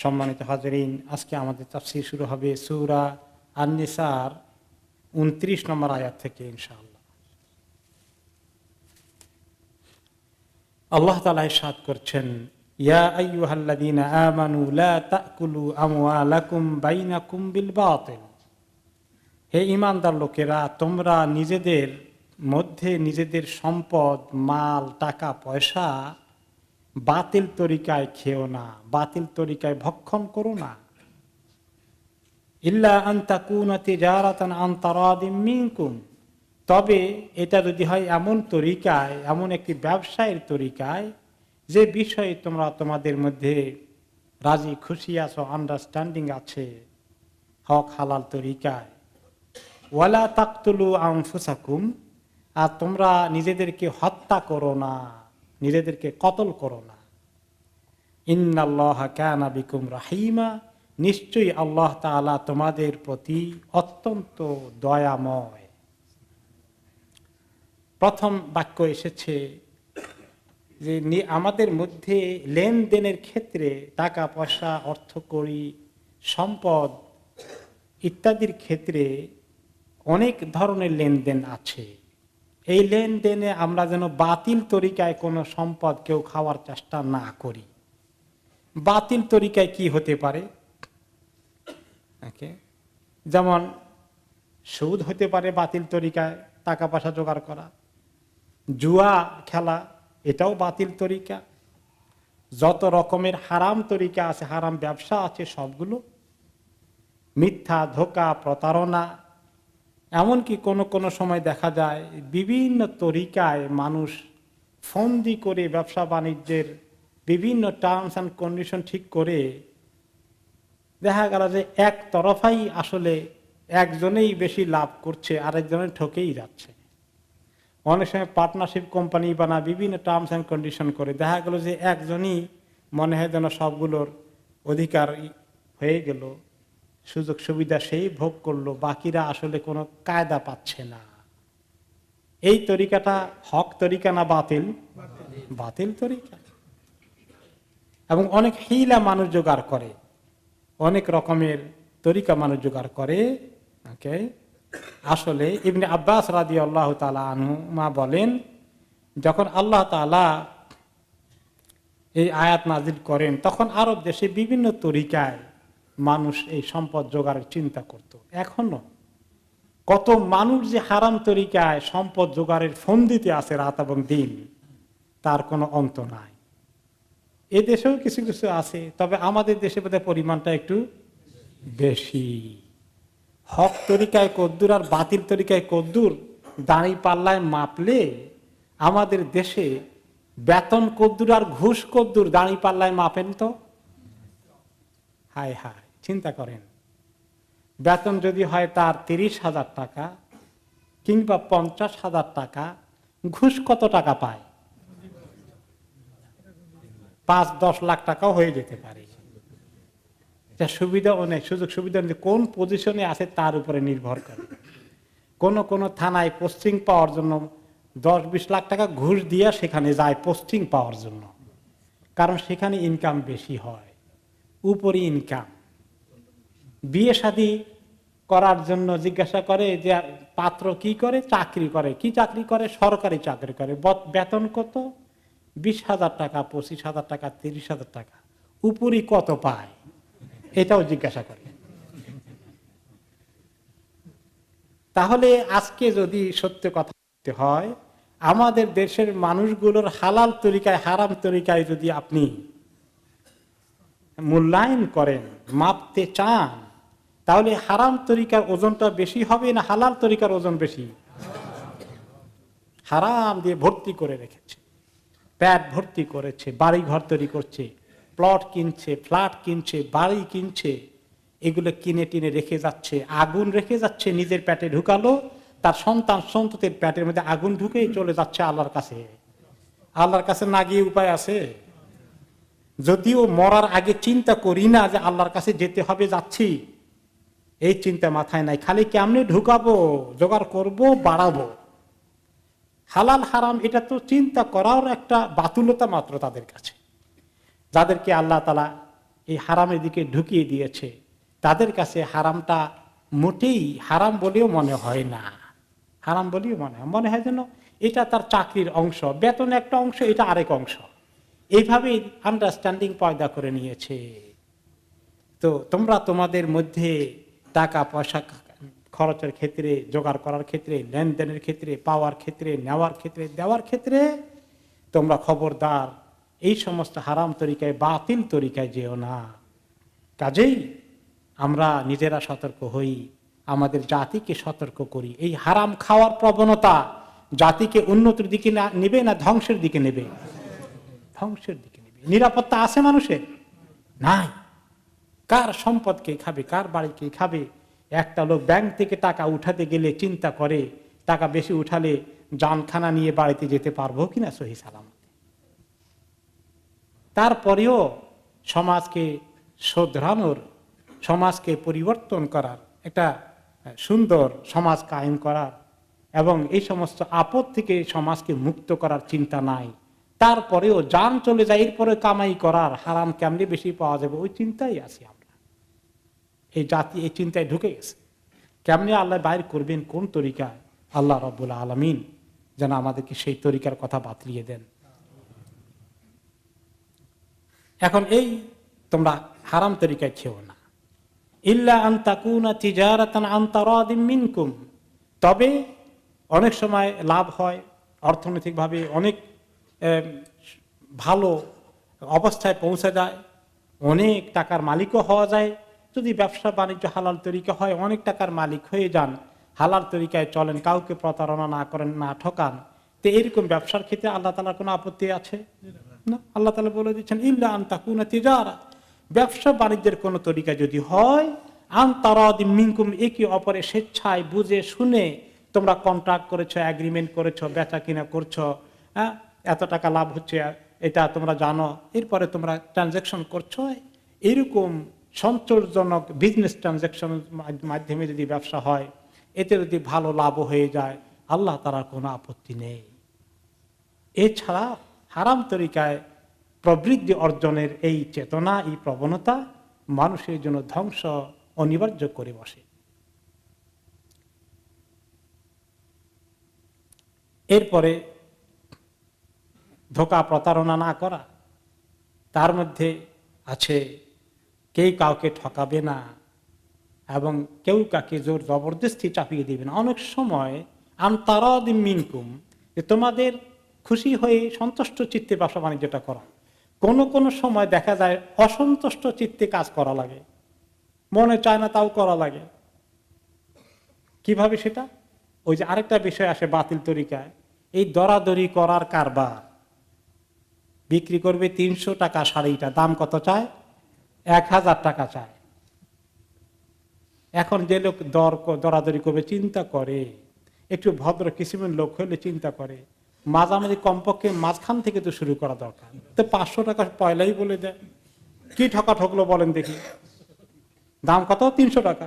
সম্মানিত হাজরিন, আজকে আমাদের তাফসীর শুরু হবে সূরা আন-নিসার 29 নম্বর আয়াত থেকে ইনশাআল্লাহ। আল্লাহ তাআলা ইরশাদ করছেন, ইয়া আইয়ুহাল্লাযীনা আমানু লা তাকুলু আমওয়ালাকুম বাইনাকুম বিল বাতিল। হে ঈমানদার লোকেরা, তোমরা নিজেদের মধ্যে নিজেদের সম্পদ, মাল, টাকা পয়সা বাতিল তরিকায় খেও না, বাতিল তরিকায় ভক্ষণ করো না। ইল্লা আন তাকুনা তিজারাতান আন তারাদিম মিনকুম, তবে এটা যদি হয় এমন তরিকায়, এমন একটি ব্যবসায়ের তরিকায় যে বিষয়ে তোমরা তোমাদের মধ্যে রাজি খুশি আছো, আন্ডারস্ট্যান্ডিং আছে, হক হালাল তরিকায়। ওয়ালা তাকতুলু আনফুসাকুম, আর তোমরা নিজেদেরকে হত্যা করো না, নিজেদেরকে কতল করো না। ইন্নাল্লাহা কানা বিকুম রাহিমা, নিশ্চয়ই আল্লাহ তাআলা তোমাদের প্রতি অত্যন্ত দয়াময়। প্রথম বাক্য এসেছে যে আমাদের মধ্যে লেনদেনের ক্ষেত্রে টাকা পয়সা, অর্থকড়ি, সম্পদ ইত্যাদির ক্ষেত্রে অনেক ধরনের লেনদেন আছে। এই লেনদেনে আমরা যেন বাতিল তরিকায় কোনো সম্পদ কেউ খাওয়ার চেষ্টা না করি। বাতিল তরিকায় কি হতে পারে? যেমন সুদ হতে পারে বাতিল তরিকায় টাকা পয়সা জোগাড় করা, জুয়া খেলা এটাও বাতিল তরিকা, যত রকমের হারাম তরিকা আছে, হারাম ব্যবসা আছে সবগুলো, মিথ্যা, ধোঁকা, প্রতারণা। এমনকি কোনো সময় দেখা যায় বিভিন্ন তরিকায় মানুষ ফন্দি করে ব্যবসা বাণিজ্যের বিভিন্ন টার্মস অ্যান্ড কন্ডিশন ঠিক করে দেখা গেল যে এক তরফাই আসলে একজনেই বেশি লাভ করছে, আরেকজনের ঠকেই যাচ্ছে। অনেক সময় পার্টনারশিপ কোম্পানি বানা বিভিন্ন টার্মস অ্যান্ড কন্ডিশন করে দেখা গেল যে একজনই মনে হয় যেন সবগুলোর অধিকার হয়ে গেল, সুযোগ সুবিধা সেই ভোগ করলো, বাকিরা আসলে কোনো কায়দা পাচ্ছে না। এই তরিকাটা হক তরিকা না বাতিল? বাতিল তরিকা। এবং অনেক হিলা মানুষ জোগাড় করে, অনেক রকমের তরিকা মানুষ জোগাড় করে। আসলে ইবনে আব্বাস রাদিয়াল্লাহু তাআলা আনহুমা বলেন, যখন আল্লাহ তাআলা এই আয়াত নাজিল করেন তখন আরব দেশে বিভিন্ন তরিকায় মানুষ এই সম্পদ জোগাড়ের চিন্তা করত। এখনো কত মানুষ যে হারাম তরিকায় সম্পদ জোগাড়ের ফন্দিতে আছে রাত এবং দিন, তার কোনো অন্ত নাই। এ দেশেও কিছু কিছু আছে, তবে আমাদের দেশে বোধহয় পরিমাণটা একটু বেশি। হক তরিকায় কদ্দুর আর বাতিল তরিকায় কদ্দুর দাঁড়ি পাল্লায় মাপলে আমাদের দেশে বেতন কদ্দুর আর ঘুষ কদ্দুর দাঁড়ি পাল্লায় মাপেন তো? হায় হায়, চিন্তা করেন, বেতন যদি হয় তার 30,000 টাকা কিংবা 50,000 টাকা, ঘুষ কত টাকা পায়? 5-10 লাখ টাকাও হয়ে যেতে পারে। সুবিধা অনেক, সুযোগ সুবিধা কোন পজিশনে আছে তার উপরে নির্ভর করে। কোন থানায় পোস্টিং পাওয়ার জন্য 10-20 লাখ টাকা ঘুষ দিয়ে সেখানে যায় পোস্টিং পাওয়ার জন্য, কারণ সেখানে ইনকাম বেশি হয়, উপরি ইনকাম। বিয়ে শাদী করার জন্য জিজ্ঞাসা করে যে পাত্র কি করে, চাকরি করে, কি চাকরি করে, সরকারি চাকরি করে, বেতন কত, 20,000 টাকা, 25,000 টাকা, 30,000 টাকা, উপরি কত পায় এটাও জিজ্ঞাসা করে। তাহলে আজকে যদি সত্য কথা বলতে হয়, আমাদের দেশের মানুষগুলোর হালাল তরিকায় হারাম তরিকায় যদি আপনি মূল্যায়ন করেন, মাপতে চান, তাহলে হারাম তরিকার ওজনটা বেশি হবে না হালাল তরিকার ওজন বেশি? হারাম দিয়ে ভর্তি করে রেখেছে, প্যাট ভর্তি করেছে, বাড়ি ঘর তৈরি করছে, প্লট কিনছে, ফ্ল্যাট কিনছে, বাড়ি কিনছে, এগুলো কিনে টিনে রেখে যাচ্ছে, আগুন রেখে যাচ্ছে, নিজের পেটে ঢুকালো, তার সন্তান সন্ততির পেটের মধ্যে আগুন ঢুকেই চলে যাচ্ছে আল্লাহর কাছে। আল্লাহর কাছে না গিয়ে উপায় আছে? যদিও মরার আগে চিন্তা করি না যে আল্লাহর কাছে যেতে হবে, যাচ্ছি, এই চিন্তা মাথায় নাই, খালি কেমনে ঢুকাবো, জোগাড় করব, বাড়াবো। হালাল হারাম এটা তো চিন্তা করার একটা বাতুলতা মাত্র তাদের কাছে, যাদেরকে আল্লাহ তাআলা এই হারামের দিকে ঢুকিয়ে দিয়েছে, তাদের কাছে হারামটা মোটেই হারাম বলেও মনে হয় না। হারাম বলেও মনে হয় যেন এটা তার চাকরির অংশ, বেতন একটা অংশ, এটা আরেক অংশ। এইভাবেই আন্ডারস্ট্যান্ডিং পয়দা করে নিয়েছে। তো তোমরা তোমাদের মধ্যে টাকা পয়সা খরচের ক্ষেত্রে, জোগাড় করার ক্ষেত্রে, লেনদেনের ক্ষেত্রে, পাওয়ার ক্ষেত্রে, নেওয়ার ক্ষেত্রে, দেওয়ার ক্ষেত্রে তোমরা খবরদার এই সমস্ত হারাম তরিকায়, বাতিল তরিকায় যেও না। কাজেই আমরা নিজেরা সতর্ক হই, আমাদের জাতিকে সতর্ক করি। এই হারাম খাওয়ার প্রবণতা জাতিকে উন্নতির দিকে নেবে না ধ্বংসের দিকে নেবে? ধ্বংসের দিকে নেবে। নিরাপত্তা আছে মানুষের? নাই। কার সম্পদ কে খাবে, কার বাড়ি কে খাবে? একটা লোক ব্যাংক থেকে টাকা উঠাতে গেলে চিন্তা করে টাকা বেশি উঠালে জানখানা নিয়ে বাড়িতে যেতে পারবো কিনা সহি সালামতে। তারপরেও সমাজকে শোধরানোর, সমাজকে পরিবর্তন করার, একটা সুন্দর সমাজ কায়েম করার এবং এই সমস্ত আপদ থেকে সমাজকে মুক্ত করার চিন্তা নাই। তারপরেও জান চলে যায়, এরপরে কামাই করার, হারাম কেমনে বেশি পাওয়া যাবে, ওই চিন্তাই আছি আমরা। এই জাতি এই চিন্তায় ঢুকে গেছে। কেমনে আল্লাহ বাইর করবেন, কোন তরিকায়? আল্লাহ রাব্বুল আলামিন যেন আমাদেরকে সেই তরিকার কথা বাতলিয়ে দেন। এখন এই তোমরা হারাম তরিকায় খেও না। ইল্লা আন তাকুনা তিজারাতান আন তারাদিম মিনকুম, তবে অনেক সময় লাভ হয়, অর্থনৈতিকভাবে অনেক ভালো অবস্থায় পৌঁছে যায়, অনেক টাকার মালিকও হওয়া যায়। যদি ব্যবসা বাণিজ্য হালাল তরিকা হয়, অনেক টাকার মালিক হয়ে যান, হালাল তরিকায় চলেন, কাউকে প্রতারণা না করেন, না ঠকান, তো এরকম ব্যবসার ক্ষেত্রে আল্লাহ তাআলার কোনো আপত্তি আছে না? আল্লাহ তাআলা বলে দিচ্ছেন ইল্লা আন তাকুনা তিজারা, ব্যবসা বাণিজ্যের কোন তরিকা যদি হয়, আন তারাদিম মিনকুম, একে অপরে স্বেচ্ছায় বুঝে শুনে তোমরা কন্ট্রাক্ট করেছো, এগ্রিমেন্ট করেছো, বেচা কিনা করছো, হ্যাঁ, এত টাকা লাভ হচ্ছে এটা তোমরা জানো, এরপরে তোমরা ট্রানজাকশন করছো, এরকম সন্তোষজনক বিজনেস ট্রানজাকশনের মাধ্যমে যদি ব্যবসা হয়, এতে যদি ভালো লাভ হয়ে যায়, আল্লাহ তাআলার কোনো আপত্তি নেই। এছাড়া হারাম তরিকায় প্রবৃদ্ধি অর্জনের এই চেতনা, এই প্রবণতা মানুষের জন্য ধ্বংস অনিবার্য করে বসে। এরপরে ধোঁকা প্রতারণা না করা, তার মধ্যে আছে কেউ কাউকে ঠকাবে না এবং কেউ কাকে জোর জবরদস্তি চাপিয়ে দিবে না। অনেক সময় আনতারাদিম মিনকুম, যে তোমাদের খুশি হয়ে সন্তুষ্ট চিত্তে ব্যবসা বাণিজ্যটা করা, কোন কোন সময় দেখা যায় অসন্তুষ্ট চিত্তে কাজ করা লাগে, মনে চায় না তাও করা লাগে। কিভাবে সেটা? ওই যে আরেকটা বিষয় আসে বাতিল তরিকায়, এই দরাদরি করার কারবার। বিক্রি করবে 300 টাকা শাড়িটা, দাম কত চায়? 1000 টাকা চায়। এখন যে লোক দরাদরি করবে চিন্তা করে, একটু ভদ্র কিসিমের লোক হলে চিন্তা করে, মাঝামাঝি কমপক্ষে মাঝখান থেকে তো শুরু করা দরকার। তো 500 টাকা পয়লাই বলে দেয়, কি ঠকা ঠকলো বলেন দেখি, দাম কত? 300 টাকা।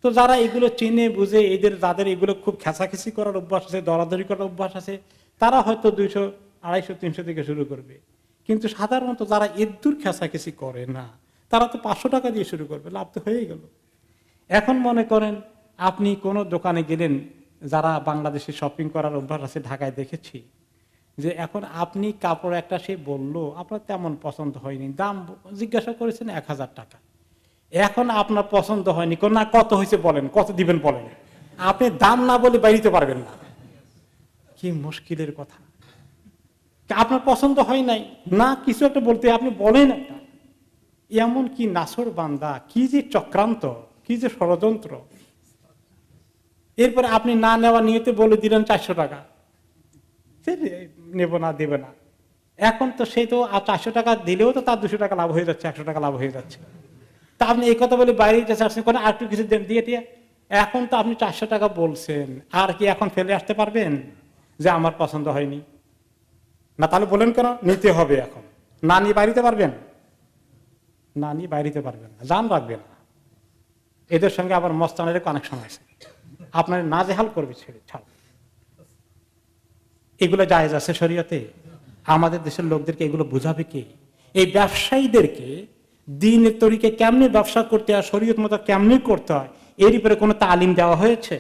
তো যারা এগুলো চিনে বুঝে, এদের যাদের এগুলো খুব খেসাখেসি করার অভ্যাস আছে, দরাদরি করার অভ্যাস আছে, তারা হয়তো 200, 250, 300 থেকে শুরু করবে। কিন্তু সাধারণত যারা এদুর খেসাখেসি করে না, তারা তো 500 টাকা দিয়ে শুরু করবে, লাভ তো হয়ে গেল। এখন মনে করেন আপনি কোনো দোকানে গেলেন, যারা বাংলাদেশে শপিং করার অভ্যাস আছে, ঢাকায় দেখেছি যে এখন আপনি কাপড় একটা সে বললো আপনার তেমন পছন্দ হয়নি, দাম জিজ্ঞাসা করেছেন 1000 টাকা, এখন আপনার পছন্দ হয়নি, না কত হয়েছে বলেন, কত দিবেন বলেন, আপনি দাম না বলে বাইরে পারবেন না। কি মুশকিলের কথা! আপনার পছন্দ হয় নাই না, কিছু একটা বলতে আপনি বলেন একটা, এমন কি নাসর বান্দা, কি যে চক্রান্ত, কি যে ষড়যন্ত্র। এরপরে আপনি না নেওয়া নিয়েতে বলে দিলেন 400 টাকা, নেব না, দেবে না। এখন তো সেই তো 400 টাকা দিলেও তো তার 200 টাকা লাভ হয়ে যাচ্ছে, 100 টাকা লাভ হয়ে যাচ্ছে। তা আপনি এই কথা বলে বাইরে যেতে আর একটু কিছু দিয়ে এখন তো আপনি 400 টাকা বলছেন, আর কি এখন ফেলে আসতে পারবেন যে আমার পছন্দ হয়নি? না, তাহলে বলেন কেন নিতে হবে? এখন না নিয়ে বাইরে পারবেন না, নিয়ে বাইরে পারবেন না, জান রাখবেন না। এদের সঙ্গে আবার মস্তানের কানেকশন আছে, আপনার নাজেহাল করবে, ছেড়ে ছাড়। এগুলো জায়েজ আছে শরীয়তে? আমাদের দেশের লোকদেরকে এগুলো বুঝাবে কে? এই ব্যবসায়ীদেরকে দ্বীনের তরিকে কেমনে ব্যবসা করতে হয়, শরীয়ত মতো কেমনে করতে হয়, এর উপরে কোনো তালিম দেওয়া হয়েছে?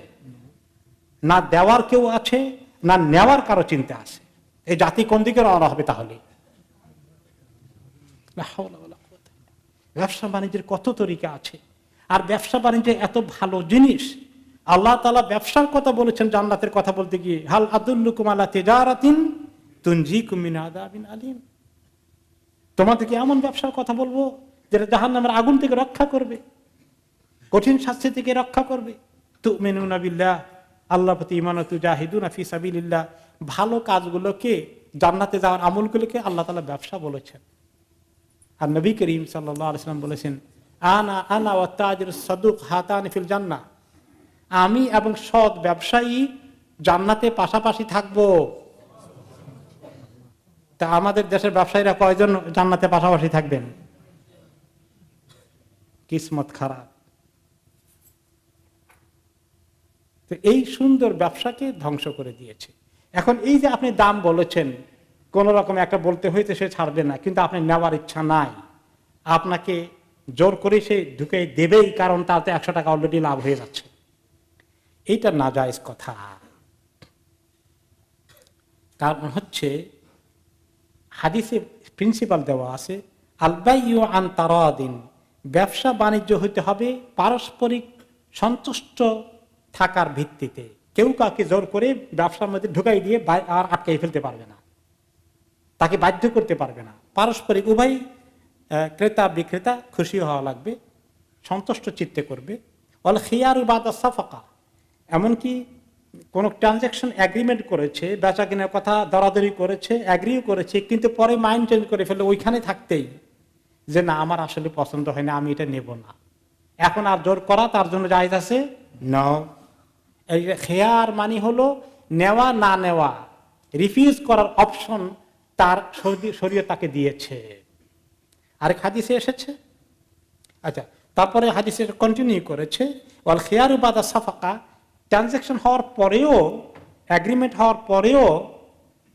না দেওয়ার কেউ আছে, না নেওয়ার কারো চিন্তা আছে। এই জাতি কোন দিকে রওনা হবে তাহলে? ব্যবসা বাণিজ্যের কত তরিকা আছে, আর ব্যবসা বাণিজ্য এত ভালো জিনিস। আল্লাহ তাআলা ব্যবসার কথা বলেছেন জান্নাতের কথা বলতে গিয়ে, হাল আদুল্লুকুম আলা তিজারাতিন তুনজিকুম মিন আযাবিন আলীম। তোমাদেরকে এমন ব্যবসার কথা বলবো যেটা জাহান্নামের আগুন থেকে রক্ষা করবে, কঠিন শাস্তি থেকে রক্ষা করবে। তুমিনুনা বিল্লাহ, আল্লাহর প্রতি ঈমান, তুজাহিদুনা ফি সাবিলিল্লাহ, ভালো কাজগুলোকে, জান্নাতে যাওয়ার আমলগুলোকে আল্লাহ তাআলা ব্যবসা বলেছেন। আর নবী করিম সাল্লাল্লাহু আলাইহি ওয়াসাল্লাম বলেছেন, আনা ওয়া তাজিরুস সাদুক হাতানি ফিল জান্নাহ, আমি এবং সৎ ব্যবসায়ী জান্নাতে পাশাপাশি থাকবো। তা আমাদের দেশের ব্যবসায়ীরা কয়জন জান্নাতে পাশাপাশি থাকবেন? কিসমত খারাপ। তো এই সুন্দর ব্যবসাকে ধ্বংস করে দিয়েছে। এখন এই যে আপনি দাম বলেছেন, কোন রকম একটা বলতে হয়েছে, সে ছাড়বে না, কিন্তু আপনি নেওয়ার ইচ্ছা নাই, আপনাকে জোর করে সে ঢুকে দেবেই, কারণ তাতে 100 টাকা অলরেডি লাভ হয়ে যাচ্ছে। এইটা নাজায়েজ কথা। কারণ হচ্ছে হাদিসে প্রিন্সিপাল দেওয়া আছে, আলবাইয়ু আন তারাদিন, ব্যবসা বাণিজ্য হইতে হবে পারস্পরিক সন্তুষ্ট থাকার ভিত্তিতে। কেউ কাউকে জোর করে ব্যবসার মধ্যে ঢুকাই দিয়ে আর আটকাই ফেলতে পারবে না, তাকে বাধ্য করতে পারবে না। পারস্পরিক উভয় ক্রেতা বিক্রেতা খুশি হওয়া লাগবে, সন্তুষ্ট চিত্তে করবে। ওয়াল খিয়ারু বাদা সাফাকা, এমনকি কোন ট্রানজাকশন এগ্রিমেন্ট করেছে, বেচা কেনার কথা দরাদরি করেছে, এগ্রিও করেছে, কিন্তু পরে মাইন্ড চেঞ্জ করে ফেলে ওইখানে থাকতেই, যে না আমার আসলে পছন্দ হয় না, আমি এটা নেব না, এখন আর জোর করা তার জন্য জায়েজ আছে? না। এই খেয়ার মানে হলো নেওয়া না নেওয়া, রিফিউজ করার অপশন তার শরীয়ত তাকে দিয়েছে। আরেক হাদিসে এসেছে, আচ্ছা, তারপরে হাদিসে কন্টিনিউ করেছে, ওয়াল খিয়ারু বাদা সাফাকা, ট্রানজাকশন হওয়ার পরেও, এগ্রিমেন্ট হওয়ার পরেও,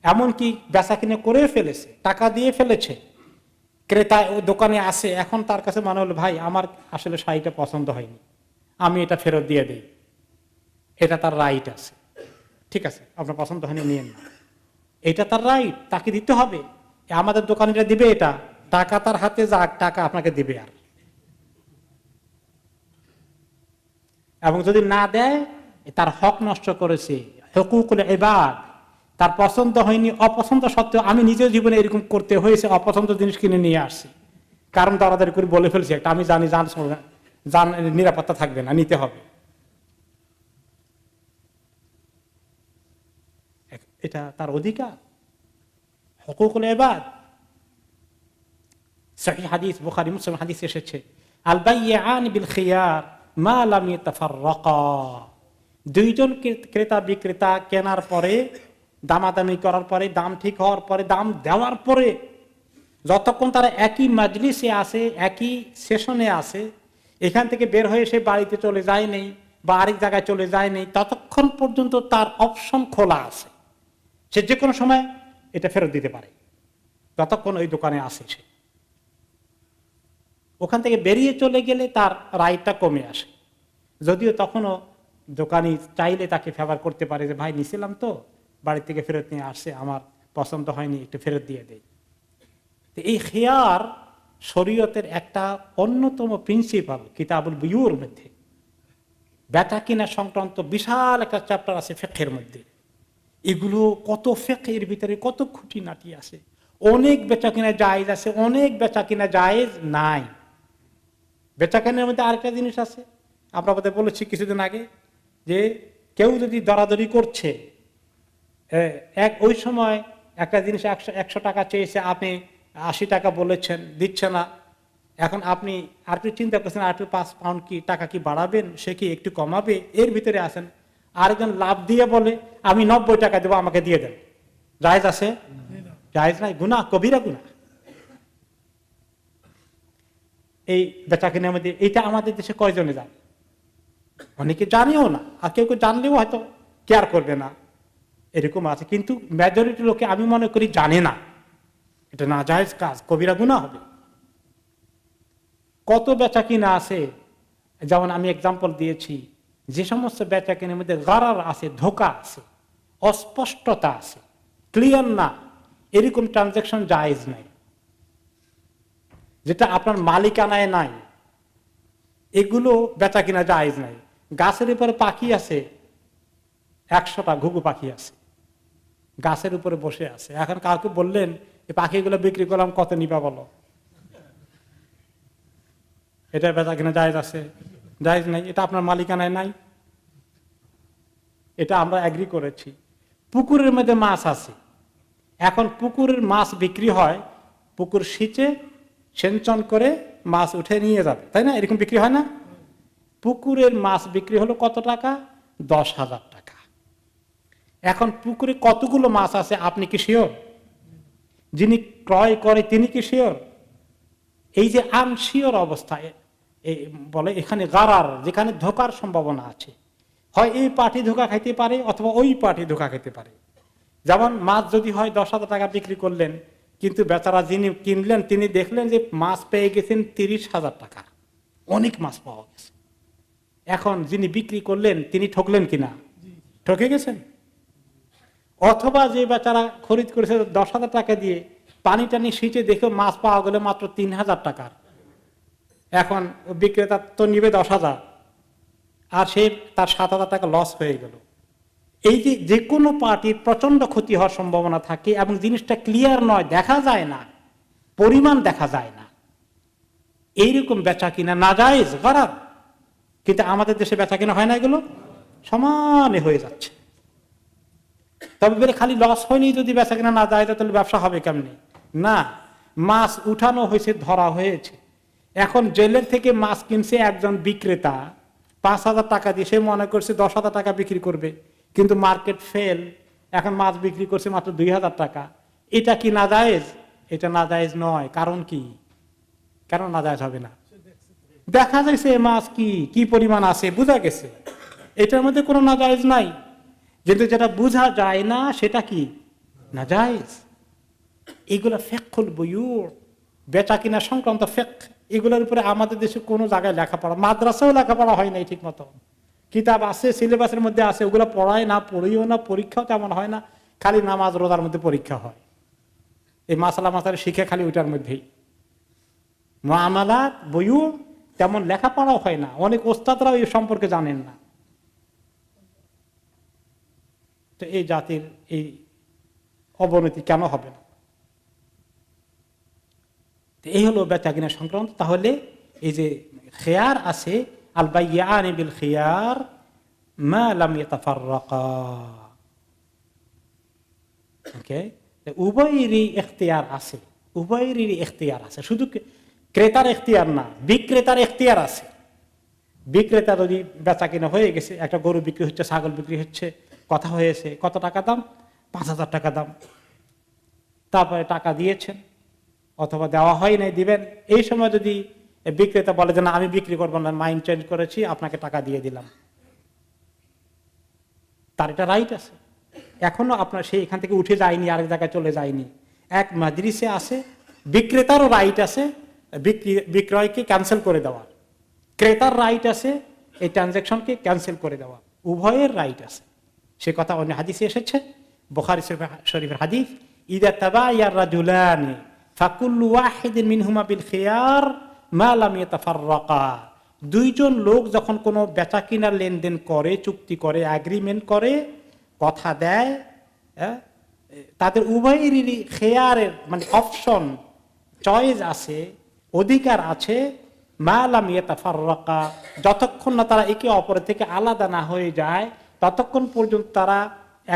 এমনকি বেচা কিনে করে ফেলেছে, টাকা দিয়ে ফেলেছে, ক্রেতা ও দোকানে আসে, এখন তার কাছে মনে হলো ভাই আমার আসলে শাড়িটা পছন্দ হয়নি, আমি এটা ফেরত দিয়ে দেই, এটা তার রাইট আছে, ঠিক আছে আপনার পছন্দ হয়নি নিয়েন না, এটা তার রাইট, তাকে দিতে হবে। আমাদের দোকানিরা দিবে এটা, টাকা তার হাতে যাক, টাকা আপনাকে দিবে। আর এবং যদি না দেয় তার হক নষ্ট করেছে, হুকুকুল ইবাদ, তার পছন্দ হয়নি, অপছন্দ সত্ত্বেও, আমি নিজের জীবনে এরকম করতে হয়েছে, অপছন্দ জিনিস কিনে নিয়ে আসছি, কারণ দরাদরি করে বলে ফেলছি একটা, আমি জানি জান নিরাপত্তা থাকবে না, নিতে হবে, এটা তার অধিকার, হুকুকুল ইবাদ। সহিহ হাদিস, বুখারী মুসলিম হাদিস এসেছে, আল বাইয়ান বিল খিয়ার মা লাম ইয়াতাফাররাকা, দুইজন ক্রেতা বিক্রেতা কেনার পরে, দামাদামি করার পরে, দাম ঠিক হওয়ার পরে, দাম দেওয়ার পরে, যতক্ষণ তারা একই মাজলিসে আসে, একই সেশনে আসে, এখান থেকে বের হয়ে সে বাড়িতে চলে যায় নেই বা আরেক জায়গায় চলে যায় নেই, ততক্ষণ পর্যন্ত তার অপশন খোলা আছে, সে যে কোনো সময় এটা ফেরত দিতে পারে, ততক্ষণ ওই দোকানে আসে। সে ওখান থেকে বেরিয়ে চলে গেলে তার রাইটটা কমে আসে, যদিও তখনও দোকানি চাইলে তাকে ফেভার করতে পারে যে ভাই নিছিলাম তো, বাড়ি থেকে ফেরত নিয়ে আসছে, আমার পছন্দ হয়নি, একটু ফেরত দিয়ে দেয়। এই খিয়ার শরীয়তের একটা অন্যতম প্রিন্সিপাল। কিতাবুল বুয়ুর মধ্যে বেচা কিনা সংক্রান্ত বিশাল একটা চ্যাপ্টার আছে ফিকহের মধ্যে, এগুলো কত ফিকহের ভিতরে কত খুঁটিনাটি আছে, অনেক বেচা কিনা জায়েজ আছে, অনেক বেচা কিনা জায়েজ নাই। বেচা কেনার মধ্যে আরেকটা জিনিস আছে, আমরা বোধহয় বলেছি কিছুদিন আগে, যে কেউ যদি দরাদরি করছে, ওই সময় একটা জিনিস 100 টাকা চেয়েছে, আপনি 80 টাকা বলেছেন, দিচ্ছে না, এখন আপনি আর একটু চিন্তা করছেন, আর একটু 5 পাউন্ড কি টাকা কি বাড়াবেন, সে কি একটু কমাবে, এর ভিতরে আছেন। আরেকজন লাভ দিয়ে বলে আমি 90 টাকা দেবো, আমাকে দিয়ে দেন, জায়েজ আছে? জায়েজ নাই, গুনাহ, কবিরা গুনাহ। এই বেচা কেনার মধ্যে এইটা আমাদের দেশে কয়জনে জানে? অনেকে জানেও না, আর কেউ কেউ জানলেও হয়তো কেয়ার করবে না, এরকম আছে। কিন্তু মেজরিটি লোকে আমি মনে করি জানে না, এটা নাজায়েজ কাজ, কবিরা গুনাহ হবে। কত বেচা কিনা আছে, যেমন আমি এক্সাম্পল দিয়েছি, যে সমস্ত বেচা কিনার মধ্যে গারার আছে, ধোঁকা আছে, অস্পষ্টতা আছে, ক্লিয়ার না, এরকম ট্রানজাকশন জায়েজ নাই। যেটা আপনার মালিকানায় নাই, এগুলো বেচা কিনা জায়েজ নাই। গাছের উপরে পাখি আছে, 100টা ঘুঘু পাখি আছে, গাছের উপরে বসে আছে। এখন কাউকে বললেন এই পাখিগুলো বিক্রি করলাম, কত নিবা বলো, এটা বেচা কিনা জায়েজ আছে? জায়েজ নাই, এটা আপনার মালিকানায় নাই, এটা আমরা এগ্রি করেছি। পুকুরের মধ্যে মাছ আছে, এখন পুকুরের মাছ বিক্রি হয়, পুকুর সিঁচে সেঞ্চন করে মাছ উঠে নিয়ে যাবে, তাই না? এরকম বিক্রি হয় না? পুকুরের মাছ বিক্রি হলো কত টাকা? 10,000 টাকা। এখন পুকুরে কতগুলো মাছ আছে আপনি কি শিওর? যিনি ক্রয় করে তিনি কি শিওর? এই যে আনশিওর অবস্থায় বলে এখানে গারার, যেখানে ধোকার সম্ভাবনা আছে, হয় এই পার্টি ধোকা খাইতে পারে অথবা ওই পার্টি ধোকা খেতে পারে। যেমন মাছ যদি হয় 10,000 টাকা বিক্রি করলেন, কিন্তু বেচারা যিনি কিনলেন তিনি দেখলেন যে মাছ পেয়ে গেছেন 30,000 টাকা, অনেক মাছ পাওয়া গেছে। এখন যিনি বিক্রি করলেন তিনি ঠকলেন কিনা? ঠকে গেছেন। অথবা যে বেচারা খরিদ করেছে 10,000 টাকা দিয়ে, পানি টানি সিঁচে দেখে মাছ পাওয়া গেলে মাত্র 3,000 টাকার, এখন বিক্রেতা তো নিবে 10,000, আর সে তার 7,000 টাকা লস হয়ে গেল। এই যে যে কোনো পার্টির প্রচন্ড ক্ষতি হওয়ার সম্ভাবনা থাকে এবং জিনিসটা ক্লিয়ার নয়, দেখা যায় না, পরিমাণ দেখা যায় না, এইরকম বেচা কিনা নাজায়েজ, গারার। কিন্তু আমাদের দেশে বেচা কিনা হয় না, এগুলো সমানে হয়ে যাচ্ছে। তবে খালি লস হয়নি যদি বেচা কিনা না যায়, তাহলে ব্যবসা হবে কেমনি? না, মাছ উঠানো হয়েছে, ধরা হয়েছে। এখন জেলের থেকে মাছ কিনছে একজন বিক্রেতা 5,000 টাকা দিয়ে, সে মনে করছে 10,000 টাকা বিক্রি করবে, কিন্তু মার্কেট ফেল, এখন মাছ বিক্রি করছে মাত্র 2,000 টাকা। এটা কি নাজায়েজ? এটা নাজায়েজ নয়। কারণ কি? কেন নাজায়েজ হবে না? দেখা যাচ্ছে মাছ কি পরিমাণ আছে, বোঝা গেছে, এটার মধ্যে কোনো নাজায়েজ নাই। কিন্তু যেটা বোঝা যায় না সেটা কি নাজায়েজ। এগুলা ফিকহুল বুয়ু, বেচা কিনা সংক্রান্ত ফিকহ, এগুলোর উপরে আমাদের দেশে কোনো জায়গায় লেখাপড়া, মাদ্রাসাও লেখাপড়া হয় নাই ঠিক মতো। কিতাব আছে, সিলেবাসের মধ্যে আছে, ওগুলো পড়ায় না, পড়িও না, পরীক্ষাও তেমন হয় না, খালি নামাজ রোজার মধ্যে পরীক্ষা হয়। এই মাসালা শিখে খালি ওইটার মধ্যেই। মুআমালাত বুয়ু তেমন লেখাপড়াও হয় না, অনেক ওস্তাদরাও এই সম্পর্কে জানেন না। তো এই জাতির এই অবনতি কেন হবে না? এই হলো বেচা কিনা সংক্রান্ত। তাহলে এই যে খিয়ার আছে, আল বাইয়ানি বিল খিয়ার মা লাম ইয়াতাফাররাকা, ওকে, উভয়েরই ইখতিয়ার আছে, উভয়েরই ইখতিয়ার আছে, শুধু ক্রেতার ইখতিয়ার না, বিক্রেতার ইখতিয়ার আছে। বিক্রেতা যদি বেচা কিনা হয়ে গেছে, একটা গরু বিক্রি হচ্ছে, ছাগল বিক্রি হচ্ছে, কথা হয়েছে, কত টাকা দাম? 5,000 টাকা দাম। তারপরে টাকা দিয়েছেন অথবা দেওয়া হয় নাই, দিবেন। এই সময় যদি বিক্রেতা বলে যে না আমি বিক্রি করবো না, মাইন্ড চেঞ্জ করেছি, আপনাকে টাকা দিয়ে দিলাম, তার এটা রাইট আছে। এখনো আপনার সেই এখান থেকে উঠে যায়নি, আরেক জায়গায় চলে যায়নি, এক মাজলিসে আছে। বিক্রেতারও রাইট আছে বিক্রয়কে ক্যান্সেল করে দেওয়ার, ক্রেতার রাইট আছে এই ট্রানজাকশনকে ক্যান্সেল করে দেওয়া, উভয়ের রাইট আছে। সে কথা অন্য হাদিসে এসেছে, বুখারী শরীফের হাদিস, ইদা তাবায়ার রাজুলানি ফাকুল্লু ওয়াহিদিন মিনহুমা বিল খিয়ার মা লাম ইয়াতাফাররাকা। দুইজন লোক যখন কোনো বেচা কিনার লেনদেন করে, চুক্তি করে, এগ্রিমেন্ট করে, কথা দেয়, তাদের উভয়েরই খিয়ারের মানে অপশন, চয়েস আছে, অধিকার আছে, মা লাম ইয়াতাফাররাকা, যতক্ষণ না তারা একে অপরের থেকে আলাদা না হয়ে যায়, ততক্ষণ পর্যন্ত তারা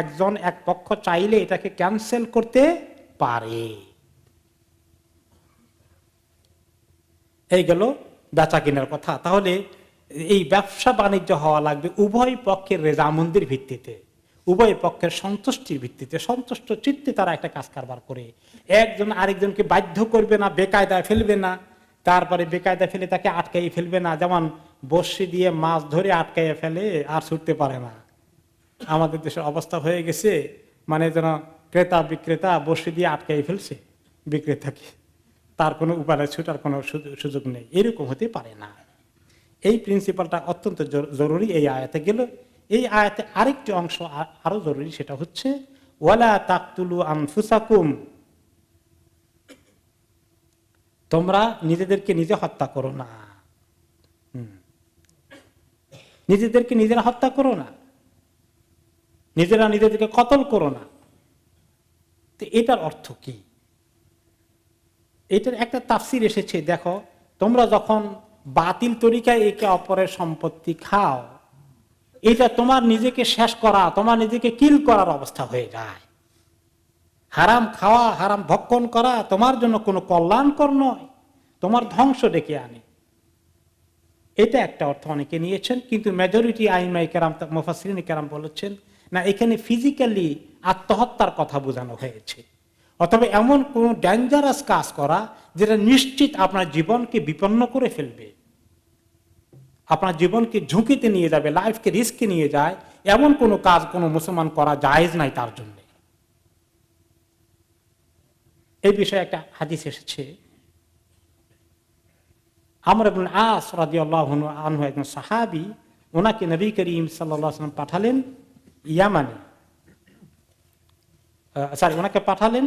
একজন এক পক্ষ চাইলে এটাকে ক্যান্সেল করতে পারে। এই গেল বেচা কিনার কথা। তাহলে এই ব্যবসা বাণিজ্য হওয়া লাগবে উভয় পক্ষের রেজামন্দির ভিত্তিতে, উভয় পক্ষের সন্তুষ্টির ভিত্তিতে, সন্তুষ্ট চিত্তে তারা একটা কাজ কারবার করে। একজন আরেকজনকে বাধ্য করবে না, বেকায়দায় ফেলবে না, তারপরে বেকায়দায় ফেলে তাকে আটকাই ফেলবে না। যেমন বড়শি দিয়ে মাছ ধরে আটকাইয়ে ফেলে আর ছুটতে পারে না, আমাদের দেশের অবস্থা হয়ে গেছে। মানে যেন ক্রেতা বিক্রেতা বড়শি দিয়ে আটকাই ফেলছে বিক্রেতাকে, তার কোনো উপায় ছুটার কোনো সুযোগ নেই, এরকম হতে পারে না। এই প্রিন্সিপালটা অত্যন্ত জরুরি এই আয়াতে গেল। এই আয়াতে আরেকটি অংশ আরো জরুরি, সেটা হচ্ছে ওয়ালা তাকতুলু আনফুসাকুম, তোমরা নিজেদেরকে নিজে হত্যা করো না, নিজেদেরকে নিজেরা হত্যা করো না, নিজেরা নিজেদেরকে কতল করো না। তো এটার অর্থ কি? এটার একটা তাফসির এসেছে, দেখো তোমরা যখন বাতিল তরিকায় একে অপরের সম্পত্তি খাও, এটা তোমার নিজেকে শেষ করা, তোমার নিজেকে কিল করার অবস্থা হয়ে যায়। হারাম খাওয়া, হারাম ভক্ষণ করা তোমার জন্য কোনো কল্যাণকর নয়, তোমার ধ্বংস ডেকে আনে। এটা একটা অর্থ অনেকে নিয়েছেন, কিন্তু মেজরিটি আইমাই কেরাম, মুফাসসিরিন কেরাম বলেছেন না, এখানে ফিজিক্যালি আত্মহত্যার কথা বোঝানো হয়েছে, অথবা এমন কোন ডেঞ্জারাস কাজ করা যেটা নিশ্চিত আপনার জীবনকে বিপন্ন করে ফেলবে, আপনার জীবনকে ঝুঁকিতে নিয়ে যাবে, লাইফকে রিস্কে নিয়ে যায়, এমন কোনো কাজ কোনো মুসলমান করা জায়েজ নাই তার জন্য। এই বিষয়ে একটা হাদিস এসেছে, আমর ইবনে আস রাদিয়াল্লাহু আনহু একজন সাহাবী, ওনাকে নবী করিম সাল্লাল্লাহু আলাইহি ওয়াসাল্লাম পাঠালেন ইয়ামানে, ওনাকে পাঠালেন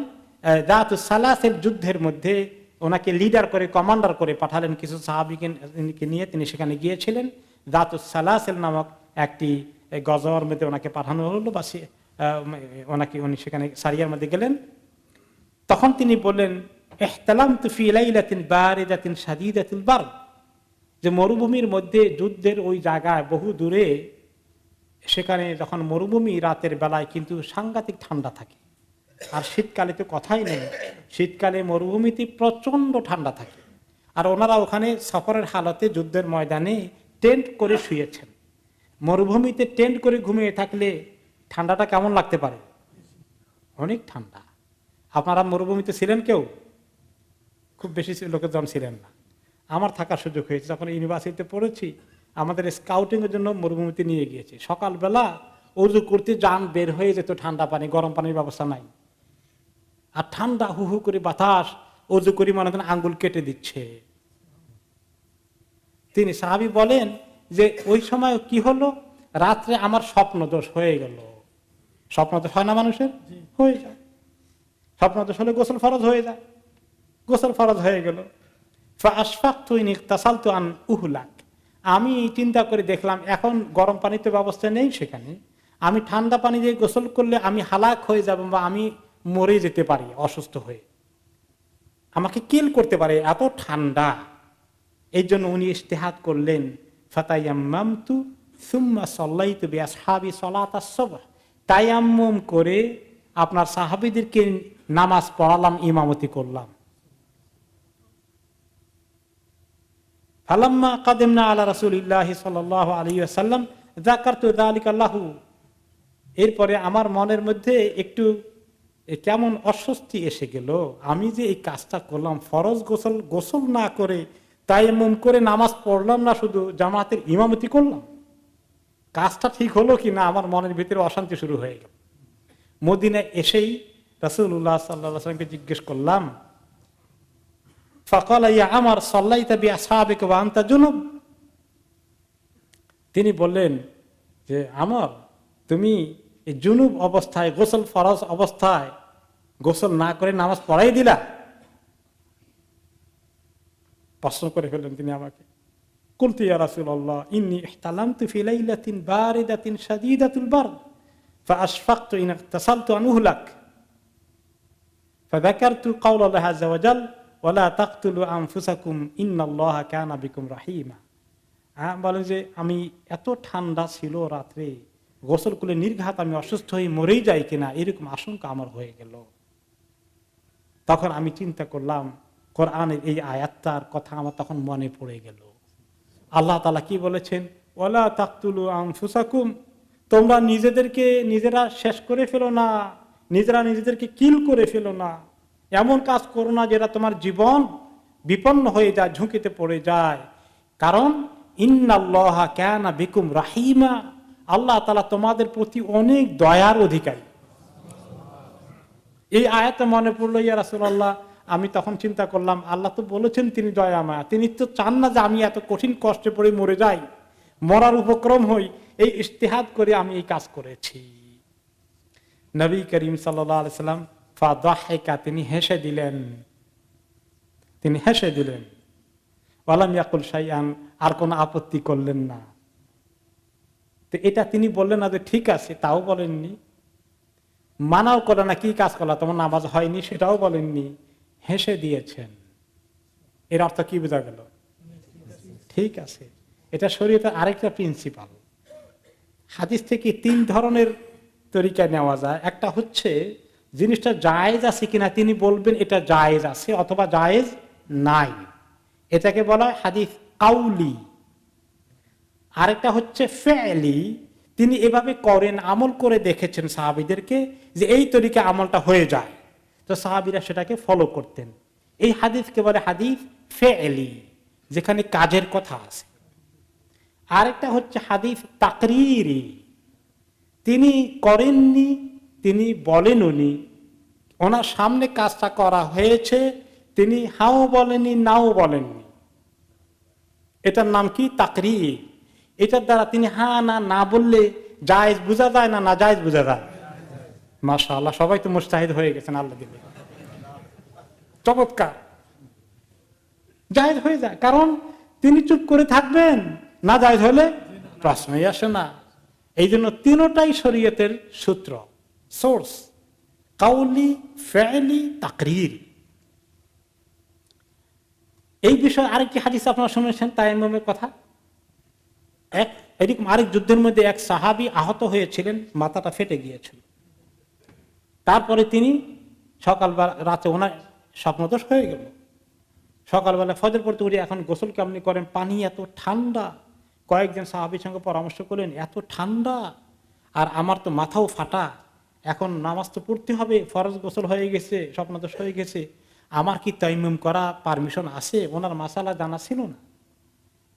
দাতুস সালাসের যুদ্ধের মধ্যে, ওনাকে লিডার করে, কমান্ডার করে পাঠালেন কিছু সাহাবীকে নিয়ে। তিনি সেখানে গিয়েছিলেন। দাতুস সালাসেল নামক একটি গজওয়ার মধ্যে ওনাকে পাঠানো হলো, বা উনি সেখানে সারিয়ার মধ্যে গেলেন। তখন তিনি বললেন, ইহতালামতু ফি লাইলাতিন বারিদাতিন শাদীদাতিল বারদ, যে মরুভূমির মধ্যে, যুদ্ধের ওই জায়গায় বহু দূরে, সেখানে যখন মরুভূমি রাতের বেলায় কিন্তু সাংঘাতিক ঠান্ডা থাকে, আর শীতকালে তো কথাই নেই, শীতকালে মরুভূমিতে প্রচন্ড ঠান্ডা থাকে। আর ওনারা ওখানে সফরের হালতে যুদ্ধের ময়দানে টেন্ট করে শুয়েছেন। মরুভূমিতে টেন্ট করে ঘুমিয়ে থাকলে ঠান্ডাটা কেমন লাগতে পারে? অনেক ঠান্ডা। আপনারা মরুভূমিতে ছিলেন কেউ? খুব বেশি লোকজন ছিলেন না। আমার থাকার সুযোগ হয়েছে, যখন ইউনিভার্সিটিতে পড়েছি, আমাদের স্কাউটিং এর জন্য মরুভূমিতে নিয়ে গিয়েছে। সকালবেলা উজু করতে যান বের হয়ে যেত, ঠান্ডা পানি, গরম পানির ব্যবস্থা নাই, আর ঠান্ডা, হু হু করে বাতাস, উজু করি মনে করেন আঙ্গুল কেটে দিচ্ছে। তিনি সাহাবী বলেন যে ওই সময় কি হলো, রাত্রে আমার স্বপ্ন দোষ হয়ে গেল। স্বপ্ন দোষ হয় না মানুষের? হয়ে যায়। স্বপ্ন দোষ হলে গোসল ফরজ হয়ে যায়, গোসল ফরজ হয়ে গেল। আমি চিন্তা করে দেখলাম, এখন গরম পানিতে ব্যবস্থা নেই সেখানে, আমি ঠান্ডা পানি দিয়ে গোসল করলে আমি হালাক হয়ে যাব, বা আমি মরে যেতে পারি অসুস্থ হয়ে, আমাকে কিল করতে পারে, এত ঠান্ডা। এই জন্য উনি ইজতিহাদ করলেন, ফাতায়াম্মামতু সুম্মা সাল্লাইতু বিআসহাবি সালাতাস সুবহ, তায়াম্মুম করে আপনার সাহাবীদেরকে নামাজ পড়ালাম, ইমামতি করলাম। ফালাম্মা কাদিমনা আলা রাসূলিল্লাহি সাল্লাল্লাহু আলাইহি ওয়াসাল্লাম যাকারতু যালিকা লাহু, এরপরে আমার মনের মধ্যে একটু কেমন অস্বস্তি এসে গেল, আমি যে এই কাজটা করলাম, ফরজ গোসল না করে তায়াম্মুম করে নামাজ পড়লাম না, শুধু জামাতের ইমামতি করলাম, কাজটা ঠিক হলো কি না, আমার মনের ভিতরে অশান্তি শুরু হয়ে গেল। মদিনায় এসেই রাসূলুল্লাহ সাল্লাল্লাহু আলাইহি ওয়াসাল্লামকে জিজ্ঞেস করলাম, ফাকালা ইয়া আমার সাল্লাইতা বিআসহাবিকা ওয়া আনতা জুনুব, তিনি বললেন যে আমর, তুমি এই জুনুব অবস্থায়, গোসল ফরজ অবস্থায় গোসল না করে নামাজ পড়াই দিলা? প্রশ্ন করে ফেললেন তিনি আমাকে। কুলতু ইয়া রাসূলুল্লাহ ইন্নী ইহতালামতু ফি লাইলাতিন বারিদাতিন শাদীদাতুল বারদ ফাআশফাকতু ইন ইগতাসালতু আন উহলাক ফাযাকারতু কাওলাল্লাহি আযজা ওয়া জাল ওয়ালা তাকতুলু আনফুসাকুম ইন্নাল্লাহা কানা বিকুম রাহিমা। বলে যে আমি এত ঠান্ডা ছিল রাত্রে, গোসল করলে নির্ঘাত আমি অসুস্থ হয়ে মরেই যাই কিনা, এরকম আশঙ্কা আমার হয়ে গেল। তখন আমি চিন্তা করলাম, কোরআনের এই আয়াতটার কথা আমার তখন মনে পড়ে গেল। আল্লাহ তাআলা কি বলেছেন? ওয়ালা তাকতুলু আনফুসাকুম, তোমরা নিজেদেরকে নিজেরা শেষ করে ফেলো না, নিজেরা নিজেদেরকে কিল করে ফেলো না, এমন কাজ করো না যেটা তোমার জীবন বিপন্ন হয়ে যায়, ঝুঁকিতে পড়ে যায়। কারণ ইন্নাল্লাহা কানা বিকুম রাহিমা, আল্লাহ তাআলা তোমাদের প্রতি অনেক দয়ার অধিকারী। এই আয়াতে মনে পড়লো, ইয়া রাসূলুল্লাহ আমি তখন চিন্তা করলাম, আল্লাহ তো বলেছেন তিনি দয়াময়, তিনি তো চান না যে আমি এত কঠিন কষ্টে পড়ে মরে যাই, মরার উপক্রম হই। এই ইজতিহাদ করে আমি এই কাজ করেছি। নবী করিম সাল্লাল্লাহু আলাইহি সাল্লাম ফাদাহিকা, তিনি হেসে দিলেন, তিনি হেসে দিলেন। ওয়ালাম ইয়াকুল শাইআন, আর কোনো আপত্তি করলেন না। তো এটা তিনি বললেন না যে ঠিক আছে, তাও বলেননি, মানাও করে না কি কাজ করলা, তোমার নামাজ হয়নি সেটাও বলেননি, হেসে দিয়েছেন। এর অর্থ কি বোঝা গেল? ঠিক আছে। এটা শরীয়তের আরেকটা প্রিন্সিপাল। হাদিস থেকে তিন ধরনের তরিকা নেওয়া যায়। একটা হচ্ছে জিনিসটা জায়েজ আছে কিনা তিনি বলবেন এটা জায়েজ আছে অথবা জায়েজ নাই, এটাকে বলা হয় হাদিস কাউলি। আরেকটা হচ্ছে ফেলি, তিনি এভাবে করেন, আমল করে দেখেছেন সাহাবীদেরকে যে এই তরিকা আমলটা হয়ে যায়, তো সাহাবীরা সেটাকে ফলো করতেন। এই হাদিসকে বলে হাদিস ফেলি, যেখানে কাজের কথা আছে। আরেকটা হচ্ছে হাদিস তাকরিরি, তিনি করেননি, তিনি বলেন উনি, ওনার সামনে কাজটা করা হয়েছে, তিনি হাও বলেননি নাও বলেননি, এটার নাম কি? তাকরির। এটার দ্বারা তিনি হা না না বললে জায়েজ বোঝা যায় না, না জায়েজ বোঝা যায়। মাশাআল্লাহ, সবাই তো মুস্তাহিদ হয়ে গেছেন, আল্লাহ দিলে চমৎকার। জায়েজ হয়ে যায়, কারণ তিনি চুপ করে থাকবেন, না জায়েজ হলে প্রশ্নই আসে না। এই জন্য তিনটাই শরীয়তের সূত্র, সোর্স, কাউলি, ফেলি, তাকরির। এই বিষয়ে আরেকটি হাদিস আপনারা শুনেছেন তায়াম্মুমের কথা। এরকম আরেক যুদ্ধের মধ্যে এক সাহাবী আহত হয়েছিলেন, মাথাটা ফেটে গিয়েছিল। তারপরে তিনি সকালবেলা, রাতে ওনার স্বপ্নদোষ হয়ে গেল। সকালবেলা ফজর পড়তে উঠে এখন গোসল কেমনি করেন, পানি এত ঠান্ডা। কয়েকজন সাহাবীর সঙ্গে পরামর্শ করলেন, এত ঠান্ডা আর আমার তো মাথাও ফাটা, এখন নামাজ তো পড়তে হবে, ফরজ গোসল হয়ে গেছে, স্বপ্নদোষ হয়ে গেছে, আমার কি তায়াম্মুম করা পারমিশন আছে? ওনার মাসালা জানা ছিল না।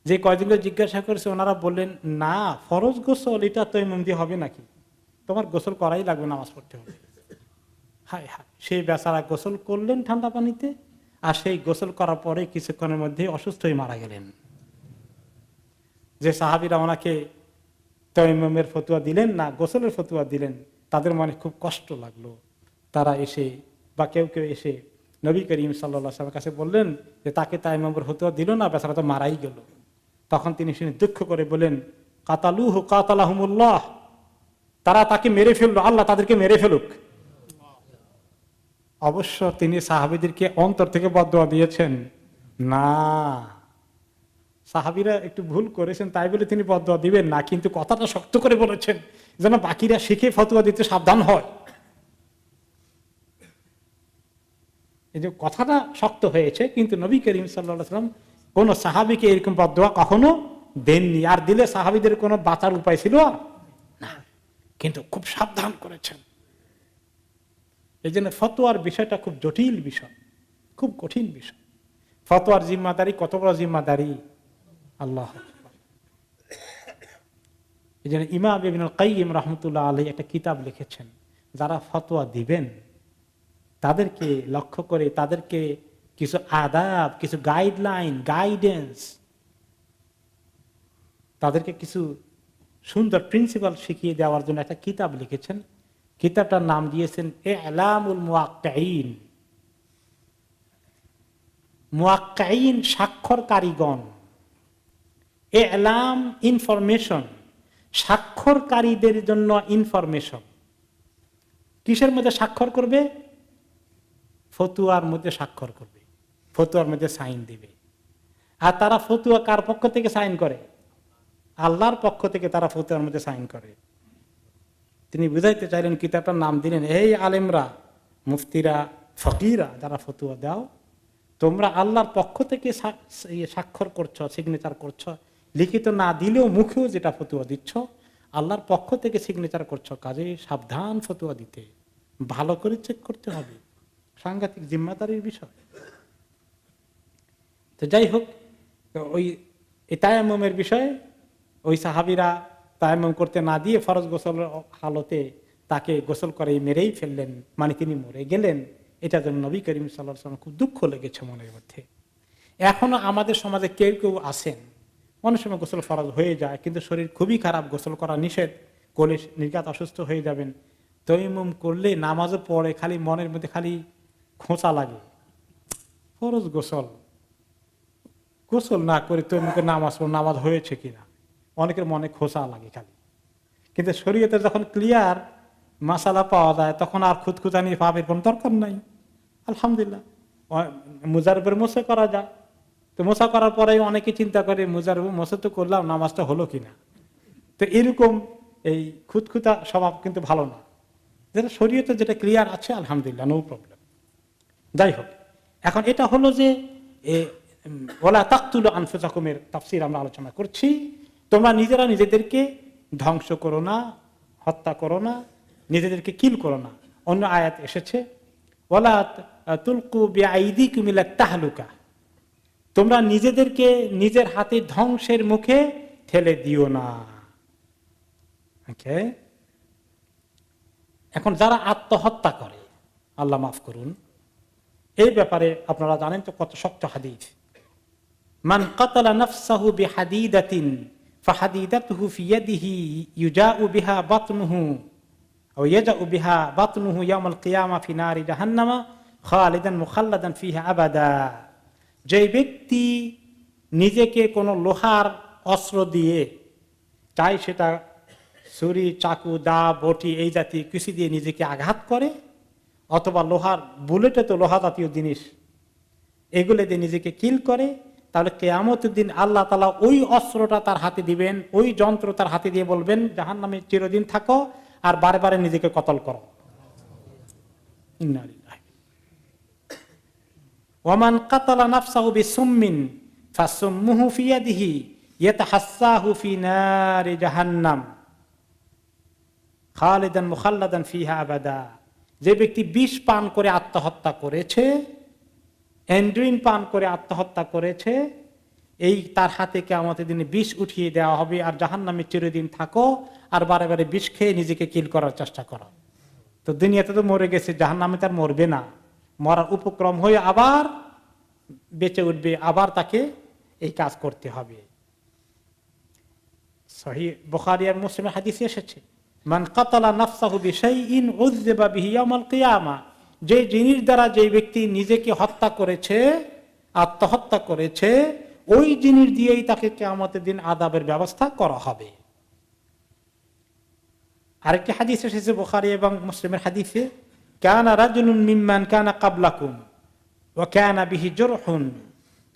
যে কয়দিনকে জিজ্ঞাসা করেছে ওনারা বললেন, না, ফরজ গোসল এটা তায়াম্মুম দিয়ে হবে নাকি, তোমার গোসল করাই লাগবে, নামাজ পড়তে হবে। হায় হায়, সেই বেচারা গোসল করলেন ঠান্ডা পানিতে, আর সেই গোসল করার পরে কিছুক্ষণের মধ্যে অসুস্থ হয়ে মারা গেলেন। যে সাহাবীরা ওনাকে তায়াম্মুমের ফতোয়া দিলেন না, গোসলের ফতোয়া দিলেন, তাদের মনে খুব কষ্ট লাগলো। তারা এসে বা কেউ কেউ এসে নবী করিম সাল্লাল্লাহু আলাইহি ওয়াসাল্লামের কাছে বললেন যে তাকে তায়াম্মুমের ফতোয়া দিল না, বেচারা তো মারাই গেল। তখন তিনি শুনে দুঃখ করে বলেন, কাতালুহু কাতালাহুমুল্লাহ, তারা তাকে মেরে ফেললো, আল্লাহ তাদেরকে মেরে ফেলুক। অবশ্য তিনি সাহাবীদেরকে অন্তর থেকে বদদোয়া দিয়েছেন না, সাহাবীরা একটু ভুল করেছেন তাই বলে তিনি বদদোয়া দিবেন না, কিন্তু কথাটা শক্ত করে বলেছেন যেন বাকিরা শিখে ফতোয়া দিতে সাবধান হয়। এই যে কথাটা শক্ত হয়েছে, কিন্তু নবী করিম সাল্লাল্লাহু আলাইহি ওয়াসাল্লাম কোন সাহাবীকে এরকম বদদোয়া কখনো দেননি, আর দিলে সাহাবীদের কোনো বাঁচার উপায় ছিল না, কিন্তু খুব সাবধান করেছেন। এই জন্য ফতোয়ার বিষয়টা খুব জটিল বিষয়, খুব কঠিন বিষয়। ফতোয়ার জিম্মাদারি কত বড় জিম্মাদারি, আল্লাহ। এই জন্য ইমাম ইবনুল কাইয়িম রাহমাতুল্লাহ আলাইহি একটা কিতাব লিখেছেন, যারা ফতোয়া দিবেন তাদেরকে লক্ষ্য করে তাদেরকে কিছু আদাব, কিছু গাইডলাইন, গাইডেন্স, তাদেরকে কিছু সুন্দর প্রিন্সিপাল শিখিয়ে দেওয়ার জন্য একটা কিতাব লিখেছেন। কিতাবটার নাম দিয়েছেন ইলামুল মুওয়াক্কিঈন। মুওয়াক্কিঈন স্বাক্ষরকারীগণ, ইলাম ইনফরমেশন, স্বাক্ষরকারীদের জন্য ইনফরমেশন। কিসের মধ্যে স্বাক্ষর করবে? ফতুয়ার মধ্যে স্বাক্ষর করবে, ফতুয়ার মধ্যে সাইন দিবে। আর তারা ফতুয়া কার পক্ষ থেকে সাইন করে? আল্লাহর পক্ষ থেকে তারা ফতুয়ার মধ্যে সাইন করে। তিনি বুঝাইতে চাইলেন, কিতাবটার নাম দিলেন, এই আলেমরা, মুফতিরা, ফকিরা যারা ফতুয়া দাও, তোমরা আল্লাহর পক্ষ থেকে স্বাক্ষর করছো, সিগনেচার করছো, লিখিত না দিলেও মুখেও যেটা ফতুয়া দিচ্ছ আল্লাহর পক্ষ থেকে সিগনেচার করছো, কাজে সাবধান ফতুয়া দিতে, ভালো করে চেক করতে হবে, সাংঘাতিক জিম্মাদারির বিষয়। তো যাই হোক, ওই তায়াম্মুমের বিষয়ে ওই সাহাবীরা তায়াম্মুম করতে না দিয়ে ফরজ গোসলের হালতে তাকে গোসল করে মেরেই ফেললেন, মানে তিনি মরে গেলেন। এটা যেন নবী করিম সাল্লাল্লাহু আলাইহি ওয়াসাল্লাম খুব দুঃখ লেগেছে মনের মধ্যে। এখনো আমাদের সমাজে কেউ কেউ আছেন, অনেক সময় গোসল ফরজ হয়ে যায় কিন্তু শরীর খুবই খারাপ, গোসল করা নিষেধ, করলে নির্ঘাত অসুস্থ হয়ে যাবেন, তৈমুম করলে নামাজও পড়ে, খালি মনের মধ্যে খালি খোঁচা লাগে, ফরজ গোসল না করে তৈমুম করে নামাজ পড়ো, নামাজ হয়েছে কিনা, অনেকের মনে খোঁচা লাগে খালি। কিন্তু শরীয়তে যখন ক্লিয়ার মাসালা পাওয়া যায় তখন আর খুঁতখুঁতানি ভাবের কোন দরকার নাই। আলহামদুলিল্লাহ, মুজার উপর মোছা করা যায়, তো মোছা করার পরে অনেকে চিন্তা করে মুজার উপর মোছা তো করলাম, নামাজটা হলো কিনা। তো এরকম এই খুঁতখুঁতা স্বভাব কিন্তু ভালো না। যেটা শরীয়তে যেটা ক্লিয়ার আছে আলহামদুলিল্লাহ, নো প্রবলেম। যাই হোক, এখন এটা হলো যে ওয়ালা তাকতুলু আনফুসাকুমের তাফসীর আমরা আলোচনা করছি। তোমরা নিজেরা নিজেদেরকে ধ্বংস করো না, হত্যা করো না, নিজেদেরকে কিল করো না। অন্য আয়াত এসেছে ওয়ালা তুলকু বিআইদিকুম ইলা তাহলুকা, তোমরা নিজেদেরকে নিজের হাতে ধ্বংসের মুখে ঠেলে দিও না। ওকে, এখন যারা আত্মহত্যা করে, আল্লাহ মাফ করুন, এই ব্যাপারে আপনারা জানেন তো কত শক্ত হাদিস। মান কাতালা নাফসাহু বিহাদিদাতিন ফাহাদিদাতুহু ফি ইয়াদিহি ইউজাউ বিহা বাতনুহু আও ইয়াজাউ বিহা বাতনুহু ইয়াউমাল কিয়ামা ফি নারি জাহান্নামা খালিদান মুখাল্লাদান ফিহা আবাদা। যে ব্যক্তি নিজেকে কোনো লোহার অস্ত্র দিয়ে, চাই সেটা ছুরি, চাকু, দা, বটি এই জাতীয় কিছু দিয়ে নিজেকে আঘাত করে, অথবা লোহার বুলেটে তো লোহা জাতীয় জিনিস, এগুলো দিয়ে নিজেকে কিল করে, তাহলে কিয়ামতের দিন আল্লাহ তাআলা ওই অস্ত্রটা তার হাতে দিবেন, ওই যন্ত্র তার হাতে দিয়ে বলবেন জাহান্নামে চিরদিন থাকো আর বারে বারে নিজেকে কতল করো। ইন্না লিল্লাহি। ওয়ামান কাতালা নাফসাহু বিসুম্মিন ফাসুম্মুহু ফি ইয়াদিহি ইয়াতাহাসসাহু ফি নারি জাহান্নাম খালিদান মুখাল্লাদান ফিহা আবাদা। যে ব্যক্তি বিষ পান করে আত্মহত্যা করেছে, এন্ড্রিন পান করে আত্মহত্যা করেছে, এই তার হাতে কিয়ামতের দিনে বিষ উঠিয়ে দেওয়া হবে আর জাহান্নামে চিরদিন থাকো আর বারে বারে বিষ খেয়ে নিজেকে কিল করার চেষ্টা করো। তো দুনিয়াতে তো মরে গেছে, জাহান্নামে তার মরবে না, মরার উপক্রম হয়ে আবার বেঁচে উঠবে, আবার তাকে এই কাজ করতে হবে। সহিহ বুখারী আর মুসলিমের হাদিসে এসেছে মান কাতালা নাফসাহু বিশাইইন উযযিবা বিহি ইয়াউমাল কিয়ামা, যে জিনিস দ্বারা যে ব্যক্তি নিজেকে হত্যা করেছে, আত্মহত্যা করেছে, ওই জিনিস দিয়েই তাকে কিয়ামতের দিন আযাবের ব্যবস্থা করা হবে। আরেকটি হাদিস এসেছে বুখারী এবং মুসলিমের হাদিসে, কানা রাজুলুন মিম্মান কানা ক্বাবলাকুম ওয়া কানা বিহি জুরহুন,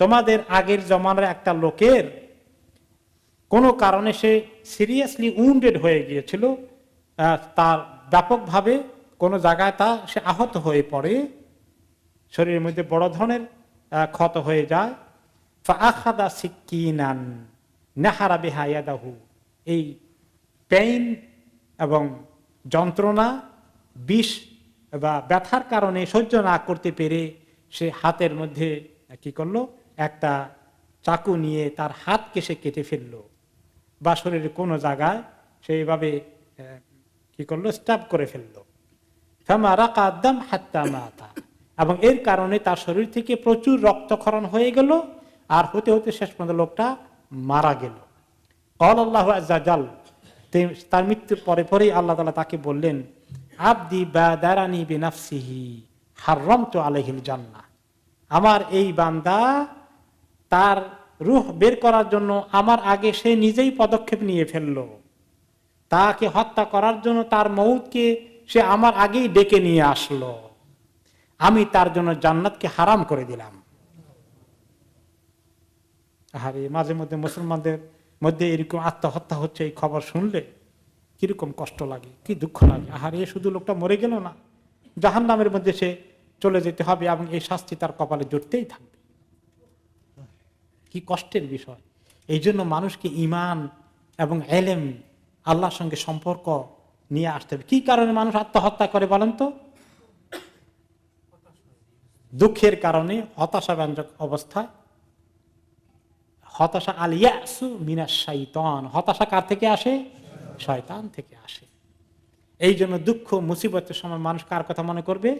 তোমাদের আগের জমানার একটা লোকের কোনো কারণে সে সিরিয়াসলি উন্ডেড হয়ে গিয়েছিল, তার ব্যাপকভাবে কোনো জায়গায় সে আহত হয়ে পড়ে, শরীরের মধ্যে বড় ধরনের ক্ষত হয়ে যায়। ফাআখাযা সিক্কিনান নাহারা বিহা ইয়াদাহু, এই পেইন এবং যন্ত্রণা, বিষ বা ব্যথার কারণে সহ্য না করতে পেরে সে হাতের মধ্যে কি করলো, একটা চাকু নিয়ে তার হাতকে সে কেটে ফেললো, বা শরীরের কোনো জায়গায় সেইভাবে কি করলো, স্টাব করে ফেললো। এবং এর কারণে তার শরীর থেকে প্রচুর রক্তক্ষরণ হয়ে গেল, আর হতে হতে শেষ পর্যন্ত লোকটা মারা গেল। আল্লাহু আযজা জাল, তার মৃত্যুর পরে পরেই আল্লাহ তাআলা তাকে বললেন, আবদি বাদারানি বিনাফসিহি হারামতু আলাইহিল জান্নাহ, আমার এই বান্দা তার রূহ বের করার জন্য আমার আগে সে নিজেই পদক্ষেপ নিয়ে ফেললো, তাকে হত্যা করার জন্য তার মউতকে সে আমার আগেই ডেকে নিয়ে আসলো, আমি তার জন্য জান্নাতকে হারাম করে দিলাম। আরে মাঝে মধ্যে মুসলমানদের মধ্যে এরকম আত্মহত্যা হচ্ছে, এই খবর শুনলে কিরকম কষ্ট লাগে, কি দুঃখ লাগে। আহারে, শুধু লোকটা মরে গেল না, জাহান্নামের মধ্যে সে চলে যেতে হবে এবং এই শাস্তি তার কপালে জুটতেই থাকবে। কি কষ্টের বিষয়। এই জন্য মানুষকে ঈমান এবং ইলম, আল্লাহর সঙ্গে সম্পর্ক নিয়ে আসতে হবে। কি কারণে মানুষ আত্মহত্যা করে বলেন তো? দুঃখের কারণে, হতাশাব্যঞ্জক অবস্থায়। হতাশা আল ইয়াসু মিনাশ শাইতান, হতাশা কার থেকে আসে? শয়তান থেকে আসে। এই জন্য দুঃখ মুসিবতের সময় মানুষ কার কথা মনে করবে?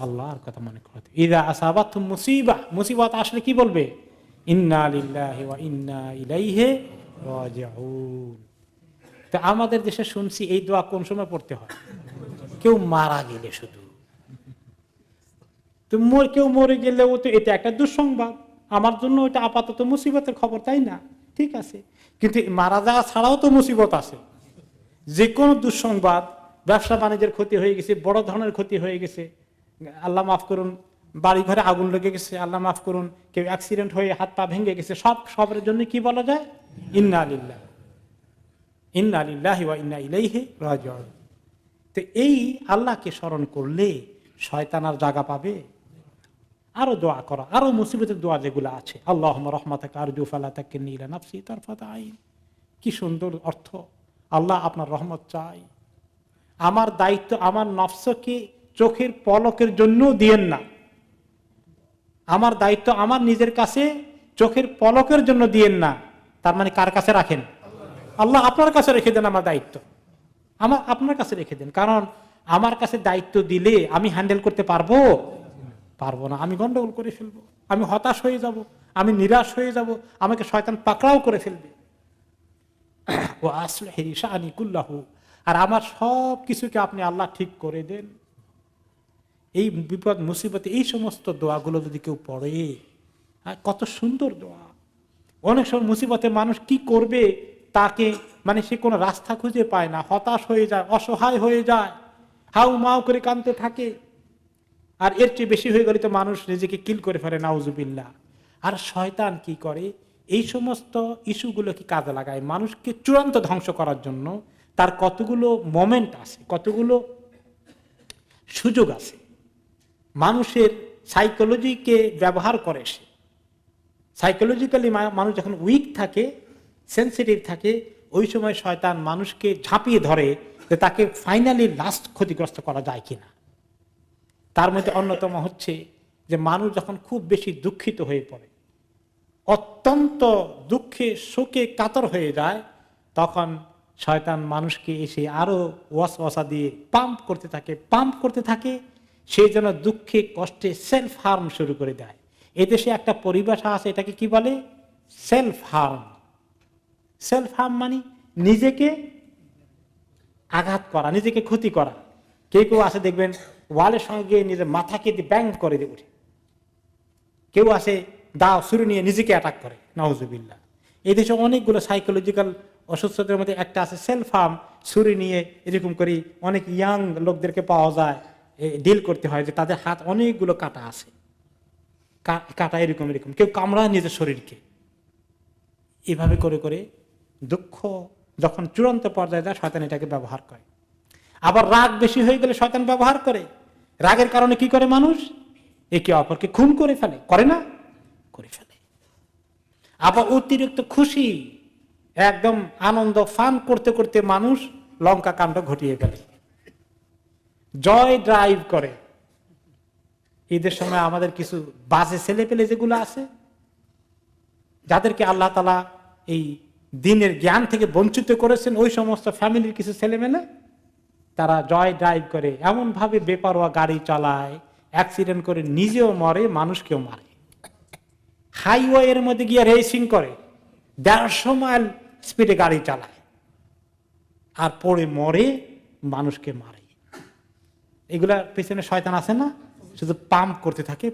আল্লাহর কথা মনে করতে। ইদা আসাবাতুম মুসিবা, মুসিবত আসলে কি বলবে? ইন্না লিল্লাহি ওয়া ইন্না ইলাইহি রাজিউন। তো আমাদের দেশে শুনছি এই দোয়া কোন সময় পড়তে হয়? কেউ মারা গেলে শুধু। তো কেউ মরে গেলেও তো এটা একটা দুঃসংবাদ, আমার জন্য এটা আপাতত মুসিবতের খবর, তাই না? ঠিক আছে, কিন্তু মারা যাওয়া ছাড়াও তো মুসিবত আছে। যে কোনো দুঃসংবাদ, ব্যবসা বাণিজ্যের ক্ষতি হয়ে গেছে, বড় ধরনের ক্ষতি হয়ে গেছে, আল্লাহ মাফ করুন, বাড়ি ঘরে আগুন লেগে গেছে, আল্লাহ মাফ করুন, কেউ অ্যাক্সিডেন্ট হয়ে হাত পা ভেঙে গেছে, সবের জন্য কি বলা যায়? ইন্না লিল্লাহি ইন্না লিল্লাহি ওয়া ইন্না ইলাইহি রাজিউন। তো এই আল্লাহকে স্মরণ করলে শয়তান আর জায়গা পাবে? আরো দোয়া করা, আরো মুসিবতের দোয়া যেগুলো আছে, আল্লাহুম্মা রাহমাতাকা আরজু ফালা তাকিলনি ইলা নাফসি তারফাতা আইন। কি সুন্দর অর্থ! আল্লাহ আপনার রহমত চাই, আমার দায়িত্ব আমার নফসকে চোখের পলকের জন্য দিয়েন না, আমার দায়িত্ব আমার নিজের কাছে চোখের পলকের জন্য দিয়েন না। তার মানে কার কাছে রাখেন? আল্লাহ আপনার কাছে রেখে দেন আমার দায়িত্ব, আমার আপনার কাছে রেখে দেন। কারণ আমার কাছে দায়িত্ব দিলে আমি হ্যান্ডেল করতে পারবো না, আমি গন্ডগোল করে ফেলবো, আমি হতাশ হয়ে যাব, আমি নিরাশ হয়ে যাব, আমাকে শয়তান পাকড়াও করে ফেলবে। ও আসলিহি শাআনি কুল্লাহু, আর আমার সব কিছুকে আপনি আল্লাহ ঠিক করে দেন। এই বিপদ মুসিবতে এই সমস্ত দোয়াগুলো যদি কেউ পড়ে, কত সুন্দর দোয়া। অনেক সময় মুসিবতে মানুষ কি করবে তাকে মানে সে কোনো রাস্তা খুঁজে পায় না, হতাশ হয়ে যায়, অসহায় হয়ে যায়, হাউ মাউ করে কাঁদতে থাকে। আর এর চেয়ে বেশি হয়ে গেলে তো মানুষ নিজেকে কিল করে ফেলে, নাউজুবিল্লাহ। আর শয়তান কি করে? এই সমস্ত ইস্যুগুলো কি কাজে লাগায় মানুষকে চূড়ান্ত ধ্বংস করার জন্য। তার কতগুলো মোমেন্ট আছে, কতগুলো সুযোগ আছে, মানুষের সাইকোলজিকে ব্যবহার করে সে। সাইকোলজিক্যালি মানুষ যখন উইক থাকে, সেন্সিটিভ থাকে, ওই সময় শয়তান মানুষকে ঝাঁপিয়ে ধরে যে তাকে ফাইনালি লাস্ট ক্ষতিগ্রস্ত করা যায় কিনা। তার মধ্যে অন্যতম হচ্ছে যে মানুষ যখন খুব বেশি দুঃখিত হয়ে পড়ে, অত্যন্ত দুঃখে শোকে কাতর হয়ে যায়, তখন শয়তান মানুষকে এসে আরো ওয়াসওয়াসা দিয়ে পাম্প করতে থাকে, সেই জন্য দুঃখে কষ্টে সেলফ হার্ম শুরু করে দেয়। এদেশে একটা পরিভাষা আছে, এটাকে কি বলে? Self harm. সেলফ হার্ম মানে নিজেকে আঘাত করা, নিজেকে ক্ষতি করা। কেউ আছে দেখবেন ওয়ালের সঙ্গে নিজের মাথাকে দিয়ে ব্যাং করে দিয়ে উঠে, কেউ আছে দাও ছুরি নিয়ে নিজেকে অ্যাটাক করে, নাউজুবিল্লাহ। এই দেশে অনেকগুলো সাইকোলজিক্যাল অসুস্থতার মধ্যে একটা আছে সেলফ হার্ম। ছুরি নিয়ে এরকম করি অনেক ইয়াং লোকদেরকে পাওয়া যায়, ডিল করতে হয় যে তাদের হাত অনেকগুলো কাটা আছে, কাটা এরকম কেউ কামড়ায় নিজের শরীরকে। এভাবে করে করে দুঃখ যখন চূড়ান্ত পর্যায়ে যায়, শয়তান এটাকে ব্যবহার করে। আবার রাগ বেশি হয়ে গেলে শয়তান ব্যবহার করে। রাগের কারণে কি করে মানুষ? একে অপরকে খুন করে ফেলে, করে না? করে ফেলে। আবার অতিরিক্ত খুশি, একদম আনন্দ ফান করতে করতে মানুষ লঙ্কা কাণ্ড ঘটিয়ে ফেলে, জয় ড্রাইভ করে। ঈদের সময় আমাদের কিছু বাজে ছেলে পেলে যেগুলো আছে, যাদেরকে আল্লাহ তাআলা এই দিনের জ্ঞান থেকে বঞ্চিত করেছেন, ওই সমস্ত ফ্যামিলির কিছু ছেলে মেলে তারা জয় ড্রাইভ করে, এমন ভাবে বেপরোয়া গাড়ি চালায়, অ্যাক্সিডেন্ট করে নিজেও মরে, মানুষকেও মারে। হাইওয়ে এর মধ্যে গিয়ে রেসিং করে, 150 মাইল স্পিডে গাড়ি চালায়, আর পড়ে মরে, মানুষকে মারে। এগুলার পেছনে শয়তান আছে না? শুধু পাম্প করতে থাকে।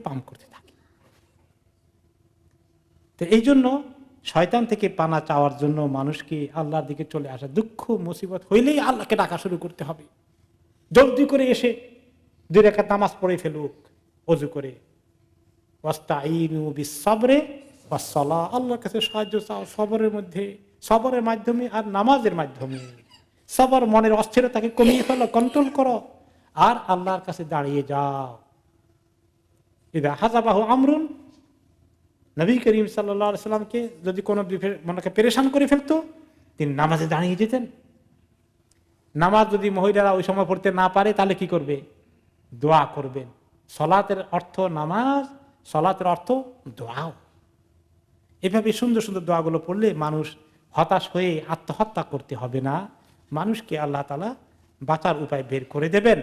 তো এই জন্য শয়তান থেকে পানা চাওয়ার জন্য মানুষকে আল্লাহর দিকে চলে আসা, দুঃখ মুসিবত হইলেই আল্লাহকে ডাকা শুরু করতে হবে। জলদি করে এসে 2 রাকাত নামাজ পড়ে ফেলুক ওযু করে, ওয়াস্তাঈনু বিস-সাবরি ওয়াস-সালাহ, আল্লাহর কাছে সাহায্য চাও সবরের মাধ্যমে আর নামাজের মাধ্যমে। সবর, মনের অস্থিরতাকে কমিয়ে ফেলো, কন্ট্রোল করো, আর আল্লাহর কাছে দাঁড়িয়ে যাও। ইদা হাযাবাহু আমরুন, নবী করিম সাল্লাল্লাহু আলাইহি সাল্লামকে যদি কোনো মনকে পেরেশান করে ফেলতো, তিনি নামাজে দাঁড়িয়ে যেতেন। নামাজ যদি মহিলারা ওই সময় পড়তে না পারে, তাহলে কি করবে? দোয়া করবেন। সলাতের অর্থ নামাজ, সলাতের অর্থ দোয়াও। এভাবে সুন্দর সুন্দর দোয়াগুলো পড়লে মানুষ হতাশ হয়ে আত্মহত্যা করতে হবে না, মানুষকে আল্লাহ তাআলা বাঁচার উপায় বের করে দেবেন।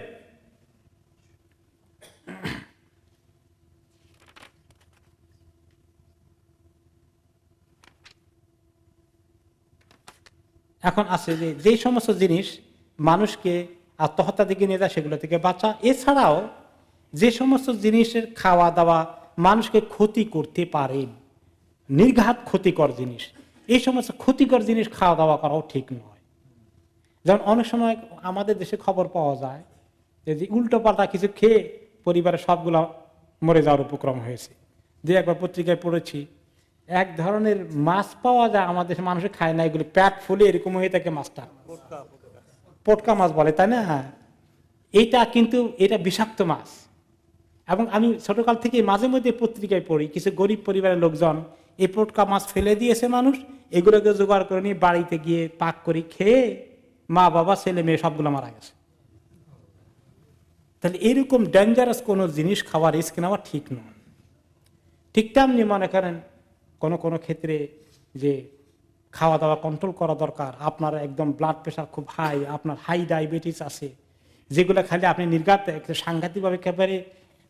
এখন আছে যে সমস্ত জিনিস মানুষকে আত্মহত্যা দিকে নিয়ে যায় সেগুলো থেকে বাঁচা। এছাড়াও যে সমস্ত জিনিসের খাওয়া দাওয়া মানুষকে ক্ষতি করতে পারে, নির্ঘাত ক্ষতিকর জিনিস, এই সমস্ত ক্ষতিকর জিনিস খাওয়া দাওয়া করাও ঠিক নয়। যেমন অনেক সময় আমাদের দেশে খবর পাওয়া যায় যে উল্টো পাল্টা কিছু খেয়ে পরিবারের সবগুলো মরে যাওয়ার উপক্রম হয়েছে। যে একবার পত্রিকায় পড়েছি এক ধরনের মাছ পাওয়া যায় আমাদের দেশে, মানুষের খায় না, এগুলো পেট ফুলে এরকম হয়ে থাকে মাছটা, পটকা মাছ বলে, তাই না? এইটা কিন্তু এটা বিষাক্ত মাছ। এবং আমি ছোটকাল থেকে মাঝে মধ্যে পত্রিকায় পড়ি কিছু গরিব পরিবারের লোকজন এই পটকা মাছ ফেলে দিয়েছে, মানুষ এগুলোকে জোগাড় করে নিয়ে বাড়িতে গিয়ে পাক করে খেয়ে মা বাবা ছেলে মেয়ে সবগুলো মারা গেছে। তাহলে এরকম ডেঞ্জারাস কোনো জিনিস খাওয়ার রিস্ক নেওয়া ঠিক নয়। ঠিক তেমনি মনে করেন কোনো ক্ষেত্রে যে খাওয়া দাওয়া কন্ট্রোল করা দরকার, আপনার একদম ব্লাড প্রেশার খুব হাই, আপনার হাই ডায়াবেটিস আছে, যেগুলো খালি আপনি নির্ঘাত সাংঘাতিকভাবে একেবারে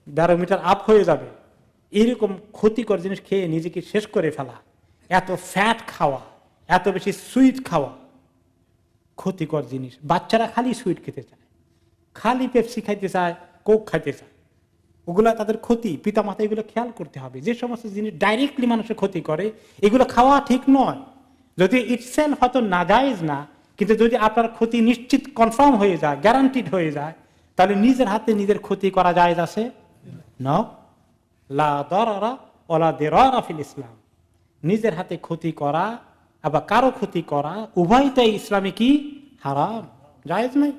ব্যারোমিটার আপ হয়ে যাবে, এরকম ক্ষতিকর জিনিস খেয়ে নিজেকে শেষ করে ফেলা, এত ফ্যাট খাওয়া, এত বেশি সুইট খাওয়া ক্ষতিকর জিনিস। বাচ্চারা খালি সুইট খেতে চায়, খালি পেপসি খাইতে চায়, কোক খাইতে চায়, ওগুলা তাদের ক্ষতি। পিতা মাতা এগুলো খেয়াল করতে হবে। যে সমস্ত জিনিস ডাইরেক্টলি মানুষের ক্ষতি করে এগুলো খাওয়া ঠিক নয়। যদি ইটসেলফ হয়তো নাজায়েজ না, কিন্তু যদি আপনার ক্ষতি নিশ্চিত কনফার্ম হয়ে যায়, গ্যারান্টিড হয়ে যায়, তাহলে নিজের হাতে নিজের ক্ষতি করা জায়েজ আছে না? লা দারারা ওয়ালা দিরারা ফিল ইসলাম। নিজের হাতে ক্ষতি করা আবার কারো ক্ষতি করা উভয়টাই ইসলামে কি হারাম, জায়েজ নাই।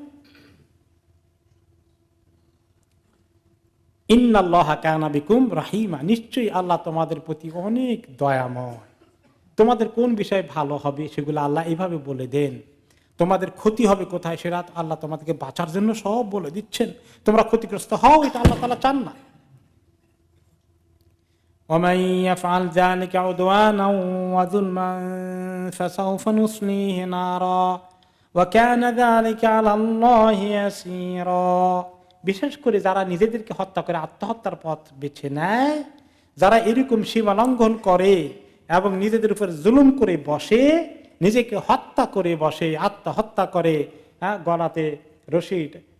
ইন্নাল্লাহা কানা বিকুম রাহিমা, নিশ্চয়ই আল্লাহ তোমাদের প্রতি অনেক দয়াময়। তোমাদের কোন বিষয় ভালো হবে সেগুলো আল্লাহ এইভাবে বলে দেন, তোমাদের ক্ষতি হবে কোথায় সেটা আল্লাহ তোমাদেরকে বাঁচার জন্য সব বলে দিচ্ছেন। তোমরা ক্ষতিগ্রস্ত হও, এটা আল্লাহ তাআলা চান না। ومن يفعل ذلك عدوانا وظلما فسوف نصليه نارا وكان ذلك على الله يسيرا। বিশেষ করে যারা নিজেদেরকে হত্যা করে আত্মহত্যার পথ বেছে নেয়, যারা এরকম সীমা লঙ্ঘন করে এবং নিজেদের উপর জুলুম করে বসে, নিজেকে হত্যা করে বসে, আত্মহত্যা করে, গলাতে রশি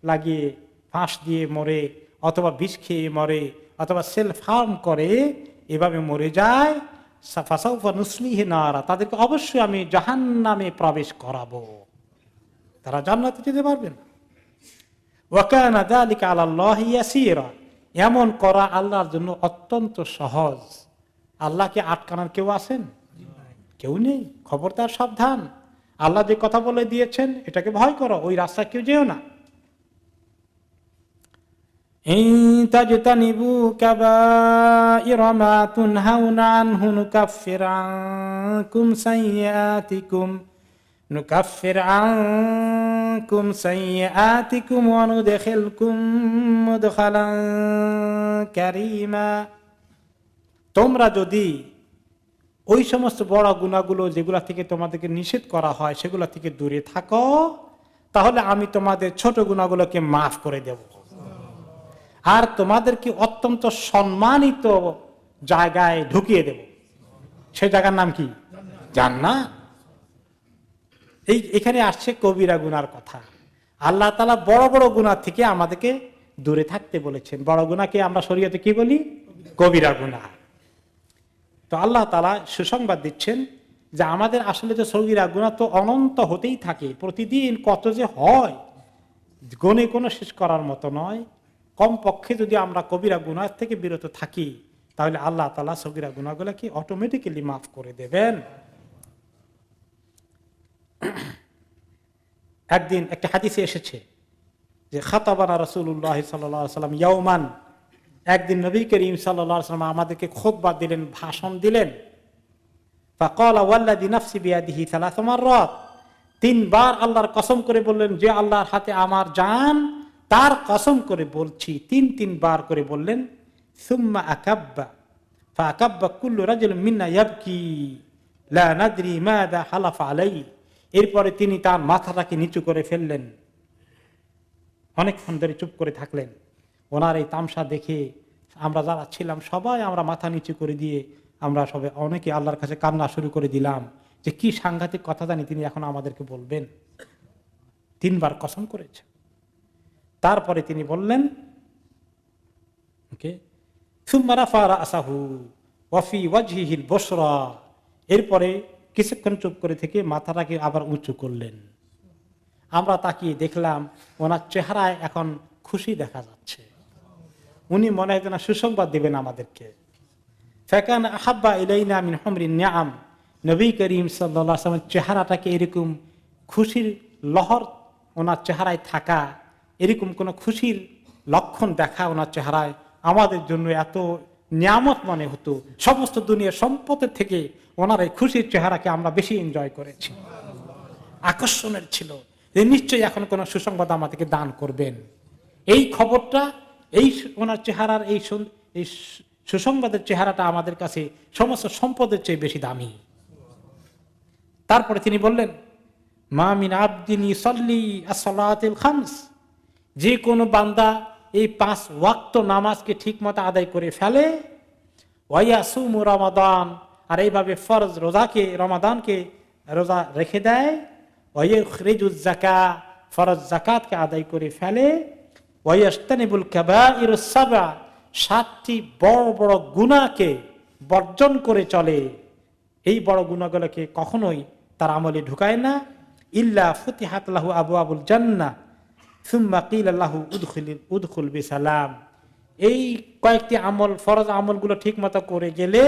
লাগিয়ে ফাঁস দিয়ে মরে, অথবা বিষ খেয়ে মরে, অথবা সেলফ হার্ম করে, এভাবে মরে যায়, ফাসাউফা নুসলিহি নারা, তাদেরকে অবশ্যই আমি জাহান্নামে প্রবেশ করাবো, তারা জান্নাতে যেতে পারবে না। ওয়া কানা যালিকা আলাল্লাহি ইয়াসীরা, এমন করা আল্লাহর জন্য অত্যন্ত সহজ। আল্লাহকে আটকানোর কেউ আছেন? কেউ নেই। খবরদার, সাবধান, আল্লাহ যে কথা বলে দিয়েছেন এটাকে ভয় করো, ওই রাস্তায় কেউ যেও না। ইন তাজতানিবু কাবাইরা মা তুনহাউনা আনহু নুকাফির আনকুম সাইয়্যাতিকুম ওয়া নুদখিলকুম মুদখালান কারীমা। তোমরা যদি ওই সমস্ত বড় গুনাহগুলো যেগুলা থেকে তোমাদেরকে নিষেধ করা হয় সেগুলা থেকে দূরে থাকো, তাহলে আমি তোমাদের ছোট গুনাহগুলোকে মাফ করে দেব, আর তোমাদেরকে অত্যন্ত সম্মানিত জায়গায় ঢুকিয়ে দেব। সেই জায়গার নাম কি? জান্নাত। এখানে আসছে কবিরা গুনার কথা। আল্লাহ তাআলা বড় বড় গুনাহ থেকে আমাদেরকে দূরে থাকতে বলেছেন। বড় গুনাহকে আমরা শরীয়তে কি বলি? কবিরা গুনাহ। তো আল্লাহ তাআলা সুসংবাদ দিচ্ছেন যে আমাদের আসলে তো সগীরা গুনাহ তো অনন্ত হতেই থাকে, প্রতিদিন কত যে হয় গণে কোনো শেষ করার মতো নয়। কমপক্ষে যদি আমরা কবিরা গুনাহ থেকে বিরত থাকি তাহলে আল্লাহ তাআলা সগীরা গুনাহগুলোকে অটোমেটিক্যালি মাফ করে দেবেন। একদিন একটা হাদিসে এসেছে যে খাতাবানা রাসূলুল্লাহ সাল্লাল্লাহু আলাইহি ওয়াসাল্লাম ইয়াওমান, একদিন নবী করিম সাল্লাল্লাহু আলাইহি ওয়াসাল্লাম আমাদেরকে খুতবা দিলেন, ভাষণ দিলেন। ফাকালা ওয়াল্লাযী নাফসি বিয়াদিহি সালাস মাররাত, তিনবার আল্লাহর কসম করে বললেন, যে আল্লাহর হাতে আমার জান তার কসম করে বলছি, তিনবার করে বললেন। সুম্মা আকাব্বা ফাআকাব্বা কুল্লু রাজুলিন মিন্না ইয়াবকি লা নাদরি মাযা হালাফা আলাইহি। এরপরে তিনি তার মাথাটাকে নিচু করে ফেললেন, অনেকক্ষণ ধরে চুপ করে থাকলেন। ওনার এই তামসা দেখে আমরা যারা ছিলাম সবাই আমরা মাথা নিচু করে দিয়ে আমরা সবাই অনেকে আল্লাহর কাছে কান্না শুরু করে দিলাম যে কি সাংঘাতিক কথা জানি তিনি এখন আমাদেরকে বলবেন। 3 বার কসম করেছেন। তারপরে তিনি বললেন এরপরে কিছুক্ষণ চুপ করে থেকে মাথাটাকে আবার উঁচু করলেন। আমরা তাকিয়ে দেখলাম ওনার চেহারায় এখন খুশি দেখা যাচ্ছে। উনি মনে হয় যেন সুসংবাদ দিবেন আমাদেরকে। ফাকান আহাব্বা ইলাইনা মিন হুমরিন নিআম, নবী করিম সাল্লাল্লাহু আলাইহি ওয়াসাল্লামের চেহারাটাকে এরকম খুশির লহর ওনার চেহারায় থাকা, এরকম কোন খুশির লক্ষণ দেখা ওনার চেহারায় আমাদের জন্য এত নিয়ামত মনে হতো। সমস্ত দুনিয়ার সম্পদের থেকে ওনার এই খুশির চেহারাকে আমরা বেশি এনজয় করেছি। আকর্ষণের ছিল যে নিশ্চয়ই এখন কোন সুসংবাদ আমাদেরকে দান করবেন। এই খবরটা, এই ওনার চেহারার এই সুসংবাদের চেহারাটা আমাদের কাছে সমস্ত সম্পদের চেয়ে বেশি দামি। তারপরে তিনি বললেন, মা মিন আবদিন ইউসাল্লি আস-সালাতিল খামস, যে কোনো বান্দা এই 5 ওয়াক্ত নামাজকে ঠিকমতো আদায় করে ফেলে, ওয়া ইয়াসুমু রমাদান, আর এইভাবে ফরজ রোজাকে, রমাদানকে রোজা রেখে দেয়, ওয়া ইখরিজুজ যাকাত, ফরজ যাকাতকে আদায় করে ফেলে, ওয়া ইয়াজতানিবুল কাবাইরুস সাবআ, 7টি বড় বড় গুনাহকে বর্জন করে চলে। এই বড় গুনাহগুলোকে কখনোই তার আমলে ঢুকায় না। ইল্লা ফুতিহাত লাহু আবওয়াবুল জান্নাহ সুম্মা কিলা লাহু উদখুল বিসালাম। এই কয়েকটি আমল, ফরজ আমলগুলো ঠিক মতো করে গেলে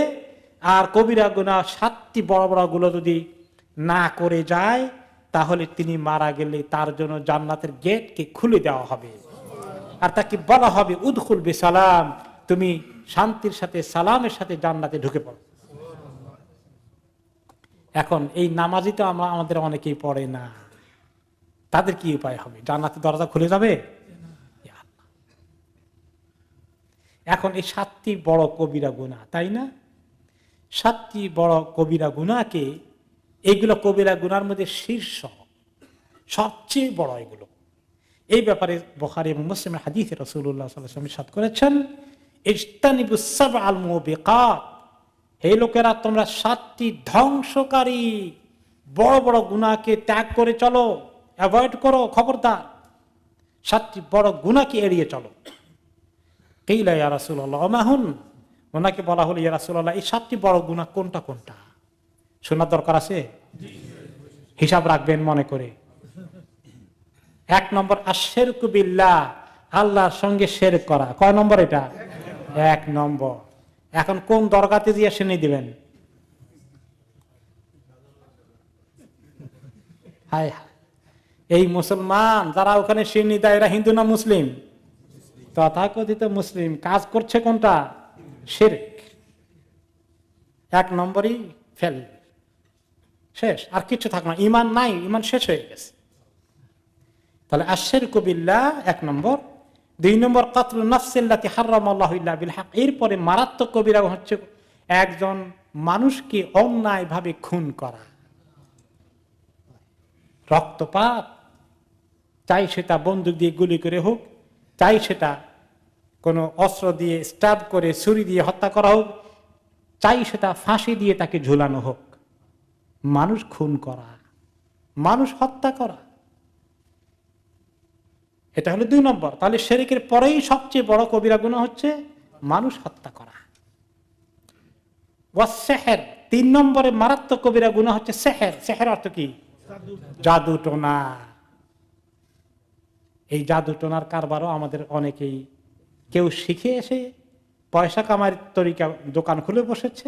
আর কবিরা গুনাহ 7টি বড় বড় গুলো যদি না করে যায়, তাহলে তিনি মারা গেলে তার জন্য জান্নাতের গেটকে খুলে দেওয়া হবে, আর তাকে বলা হবে উদখুল বিসালাম, তুমি শান্তির সাথে সালামের সাথে জান্নাতে ঢুকে পড়ো। এখন এই নামাজই তো আমরা আমাদের অনেকেই পড়ে না, তাদের কি উপায় হবে? জান্নাতের দরজা খুলে যাবে? এখন এই 7টি বড় কবিরা গুনাহ, তাই না? 7টি বড় কবিরা গুনাহকে, এইগুলো কবিরা গুনার মধ্যে শীর্ষ, সবচেয়ে বড় এগুলো। এই ব্যাপারে বুখারী এবং মুসলিমের হাদিসে রাসূলুল্লাহ সাল্লাল্লাহু আলাইহি ওয়াসাল্লাম ইরশাদ করেছেন, ইজতানিবুস সাবআল মুবিকাত, হে লোকেরা তোমরা 7টি ধ্বংসকারী বড় বড় গুনাহকে ত্যাগ করে চলো, অ্যাভয়েড করো, খবরদার 7টি বড় গুনাহকে এড়িয়ে চলো। কিলা ইয়া রাসূলুল্লাহ ওমা হুন, ওনাকে বলা হলো ইয়া রাসূলুল্লাহ এই 7টি বড় গুনাহ কোনটা কোনটা? শোনার দরকার আছে, হিসাব রাখবেন মনে করে। 1 নম্বর আশশিরকু বিল্লাহ, আল্লাহর সঙ্গে শিরক করা। কয় নম্বর এটা? 1 নম্বর। এখন কোন দরগাতে দিয়ে শুনে দিবেন? হায় হায়, এই মুসলমান যারা ওখানে শিরনি দেয় এরা হিন্দু না মুসলিম? তথাকথিত মুসলিম, কাজ করছে কোনটা? শিরক। 1 নম্বরই ফেল, শেষ, আর কিছু থাক না, ঈমান নাই, ঈমান শেষ হয়ে গেছে। তাহলে আশশিরকু বিল্লাহ 1 নম্বর। 2 নম্বর কাতলুন নাফসিল্লাতী হারামাল্লাহু ইল্লা বিল হক। এরপরে মারাত্মক কবিরা হচ্ছে একজন মানুষকে অন্যায়ভাবে খুন করা, রক্তপাত, চাই সেটা বন্দুক দিয়ে গুলি করে হোক, চাই সেটা কোনো অস্ত্র দিয়ে স্টাব করে, ছুরি দিয়ে হত্যা করা হোক, চাই সেটা ফাঁসি দিয়ে তাকে ঝুলানো হোক। মানুষ খুন করা, মানুষ হত্যা করা, এটা হলো 2 নম্বর। তাহলে শিরকের পরেই সবচেয়ে বড় কবিরা গুনাহ হচ্ছে মানুষ হত্যা করা। ওয়াস সিহর, 3 নম্বরে মারাত্মক কবিরা গুনাহ হচ্ছে সিহর। সিহর অর্থ কি? জাদু টোনা। এই জাদু টোনার কারবারও আমাদের অনেকেই, কেউ শিখে এসে পয়সা কামার তরিকা দোকান খুলে বসেছে,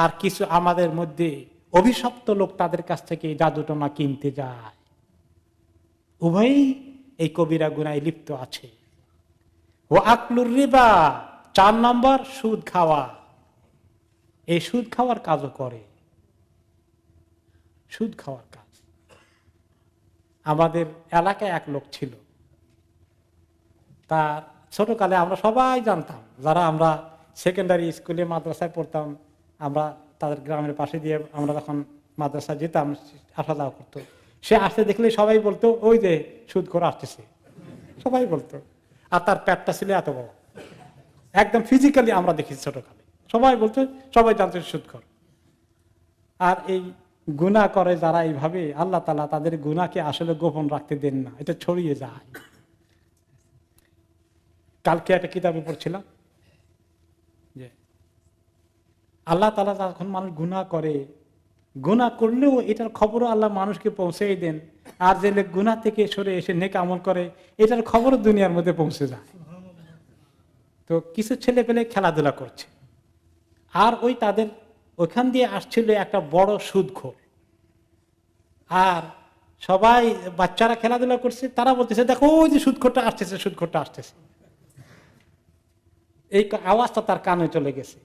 আর কিছু আমাদের মধ্যে অভিশপ্ত লোক তাদের কাছ থেকে জাদু টোনা কিনতে যায়। উভয়ই এই কবিরা গুনাহে লিপ্ত আছে। ও আকলুর রিবা, 4 নম্বর সুদ খাওয়া। এই সুদ খাওয়ার কাজও করে, সুদ খাওয়ার কাজ। আমাদের এলাকায় এক লোক ছিল, তার ছোটকালে আমরা সবাই জানতাম, যারা আমরা সেকেন্ডারি স্কুলে মাদ্রাসায় পড়তাম, আমরা তাদের গ্রামের পাশে দিয়ে আমরা যখন মাদ্রাসায় যেতাম আসা যাওয়া করতো, সে আসতে দেখলে সবাই বলতো ওই যে সুদ করে আসতেছে, সবাই বলতো। আর তার পেটটা ছিল এত বড়, একদম ফিজিক্যালি আমরা দেখেছি ছোটকালে, সবাই বলতো, সবাই জানতো সুদ কর। আর এই গুনাহ করে যারা এইভাবে, আল্লাহ তাআলা তাদের গুনাহকে আসলে গোপন রাখতে দেন না, এটা ছড়িয়ে যায়। কালকে একটা কিতাবে পড়ছিলাম যে আল্লাহ তাআলা যখন মানুষ গুনাহ করে, গুনাহ করলেও এটার খবরও আল্লাহ মানুষকে পৌঁছেই দেন, আর যে লোক গুনাহ থেকে সরে এসে নেক আমল করে এটার খবরও দুনিয়ার মধ্যে পৌঁছে যায়। তো কিছু ছেলে পেলে খেলাধুলা করছে, আর ওই তাদের ওইখান দিয়ে আসছিল একটা বড় সুদখোর, আর সবাই বাচ্চারা খেলাধুলা করছে, তারা বলতেছে দেখো ওই যে সুদখোরটা আসতেছে, সুদখোরটা আসতেছে। এই আওয়াজটা তার কানে চলে গেছে,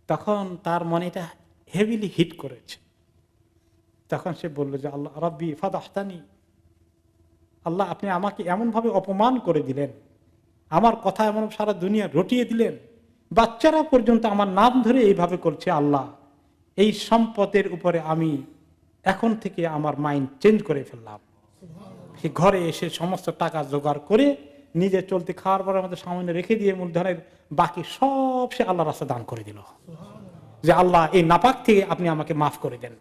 তখন তার মনে এটা হেভিলি হিট করেছে। তখন সে বলল যে আল্লাহ রব্বি ফাদাহতানি, আল্লাহ আপনি আমাকে এমন ভাবে অপমান করে দিলেন, আমার কথা এমন সারা দুনিয়া রটিয়ে দিলেন, বাচ্চারা পর্যন্ত আমার নাম ধরে এইভাবে করছে। আল্লাহ এই সম্পদের উপরে আমি এখন থেকে আমার মাইন্ড চেঞ্জ করে ফেললাম। সে ঘরে এসে সমস্ত টাকা জোগাড় করে নিজে চলতে খাওয়ার পরে আমাদের সামনে রেখে দিয়ে মূলধনের বাকি সব সে আল্লাহ রাস্তা দান করে দিল, যে আল্লাহ এই নাপাক থেকে আপনি আমাকে মাফ করে দেন।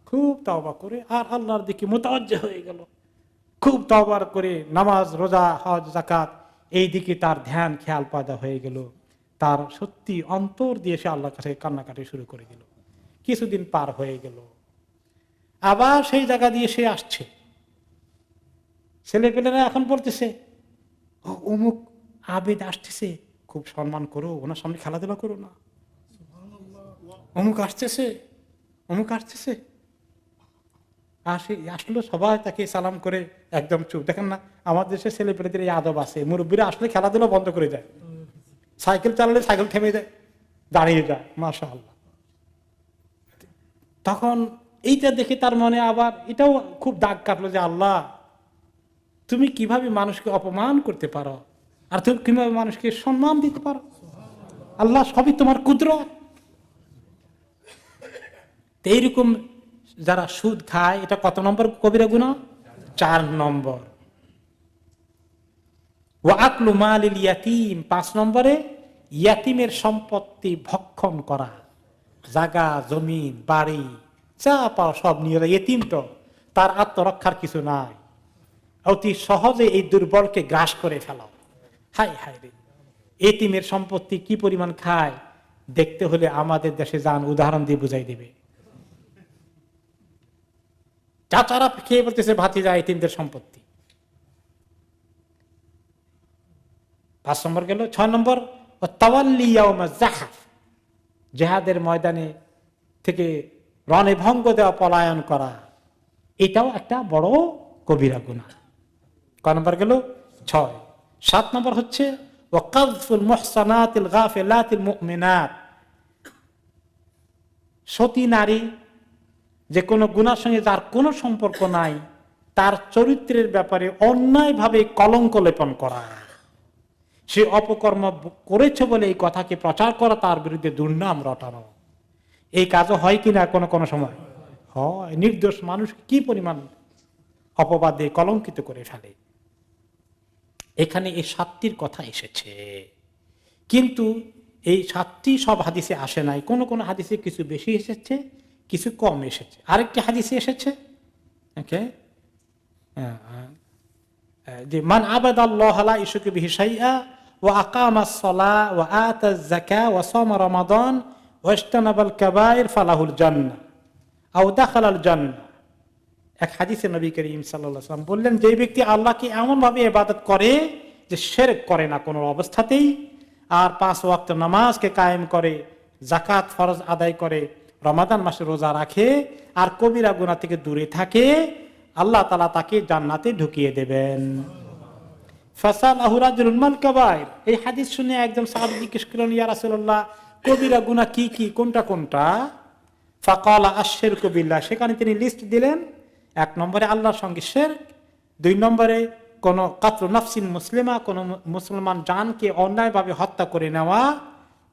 খুব তওবা করে আর আল্লাহর দিকে মুতাওয়াজ্জিহ হয়ে গেল, খুব তওবা করে নামাজ রোজা হজ যাকাত এই দিকে তার ধ্যান খেয়াল পয়দা হয়ে গেল। তার সত্যি অন্তর দিয়ে সে আল্লাহর কাছে কান্নাকাটি শুরু করে দিল। কিছুদিন পার হয়ে গেল, আবার সেই জায়গা দিয়ে সে আসছে। ছেলেপেলেরা এখন বলতেছে অমুক আবেদ আসতেছে, খুব সম্মান করো, ওনার সামনে খেলাধুলা করো না, অমুক আসতেছে, অমুক আসতেছে। আর সে আসলে সবাই তাকে সালাম করে একদম চুপ। দেখেন না আমাদের দেশে ছেলেপেলেদের এই আদব আছে, মুরব্বীরা আসলে খেলাধুলা বন্ধ করে দেয়, সাইকেল চালালে সাইকেল থেমে যায়, দাঁড়িয়ে যায়, মাশাআল্লাহ। তখন এইটা দেখে তার মনে আবার এটাও খুব দাগ কাটলো যে আল্লাহ তুমি কিভাবে মানুষকে অপমান করতে পারো, আর তুমি কিভাবে মানুষকে সম্মান দিতে পারো, আল্লাহ সবই তোমার কুদরত। এইরকম যারা সুদ খায়, এটা কত নম্বর কবিরা গুনাহ? 4 নম্বর। ওয়া আকলু মালিল ইয়াতীম, 5 নম্বরে ইয়াতীমের সম্পত্তি ভক্ষণ করা, জায়গা জমিন বাড়ি যা পাও সব নিয়ে, ইয়েতিম তো তার আত্মরক্ষার কিছু নাই, অতি সহজে এই দুর্বলকে গ্রাস করে ফেলা। হাই হাই রে, এতিমের সম্পত্তি কি পরিমাণ খায় দেখতে হলে আমাদের দেশে যান, উদাহরণ দিয়ে বুঝাই দিবে। চাচারা খেয়ে বলতেছে ভাতিজা এতিমদের সম্পত্তি। 5 নম্বর গেল। 6 নম্বর তাওয়াল্লি ইয়াউমা যাহাফ, জিহাদের ময়দানে থেকে রণে ভঙ্গ দেওয়া, পলায়ন করা, এটাও একটা বড় কবিরা গুনাহ। কয় নম্বর গেল? 6। 7 নম্বর হচ্ছে ওয়াকাযফুল মুহসানাতিল গাফিলাতিল মুমিনাত, সতী নারী, যে কোনো গুনার সঙ্গে যার কোনো সম্পর্ক নাই, তার চরিত্রের ব্যাপারে অন্যায়ভাবে কলঙ্ক লেপন করা, সে অপকর্ম করেছে বলে এই কথাকে প্রচার করা, তার বিরুদ্ধে দুর্নাম রটানো। এই কাজও হয় কিনা কোনো কোনো সময় হয়। নির্দোষ মানুষ কি পরিমাণ অপবাদে কলঙ্কিত করে ফেলে। এখানে এই 7টির কথা এসেছে, কিন্তু এই 7টি সব হাদিসে আসে নাই। কোন কোন হাদিসে কিছু বেশি এসেছে, কিছু কম এসেছে। আরেকটি হাদিসে এসেছে যে মান আবাদাল্লাহ লা ইশরিকু বিহি শাইআ ওয়া আকামাস সালাহ ওয়া আতাজ যাকাত ওয়া সামা রমাদান ওয়া ইজতানাবাল কাবায়ের ফালাহুল জান্নাহ আও দাখালাল জান্নাহ। এক হাদিসে নবী করিম সাল্লাল্লাহু আলাইহি ওয়াসাল্লাম বললেন, যে ব্যক্তি আল্লাহকে এমন ভাবে ইবাদত করে যে শিরক করে না কোনো অবস্থাতেই, আর 5 ওয়াক্ত নামাজকে কায়েম করে, যাকাত ফরজ আদায় করে, রমাদান মাসে রোজা রাখে, আর কবিরা গুনাহ থেকে দূরে থাকে, আল্লাহ তাআলা তাকে জান্নাতে ঢুকিয়ে দেবেন। ফাসালাহু রাজুলুন মাল কাবায়ের, এই হাদিস শুনে একজন সাহাবী জিজ্ঞেস করলেন, ইয়া রাসূলুল্লাহ কবিরা গুনাহ কি কি, কোনটা কোনটা? ফাকালা আশ-শিরকু বিল্লাহ, সেখানে তিনি লিস্ট দিলেন। 1 নম্বরে আল্লাহর সঙ্গে শিরক, 2 নম্বরে কোন কাতলু নাফসিন মুসলিমা, কোন মুসলমান জানকে অন্যায়ভাবে হত্যা করে নেওয়া,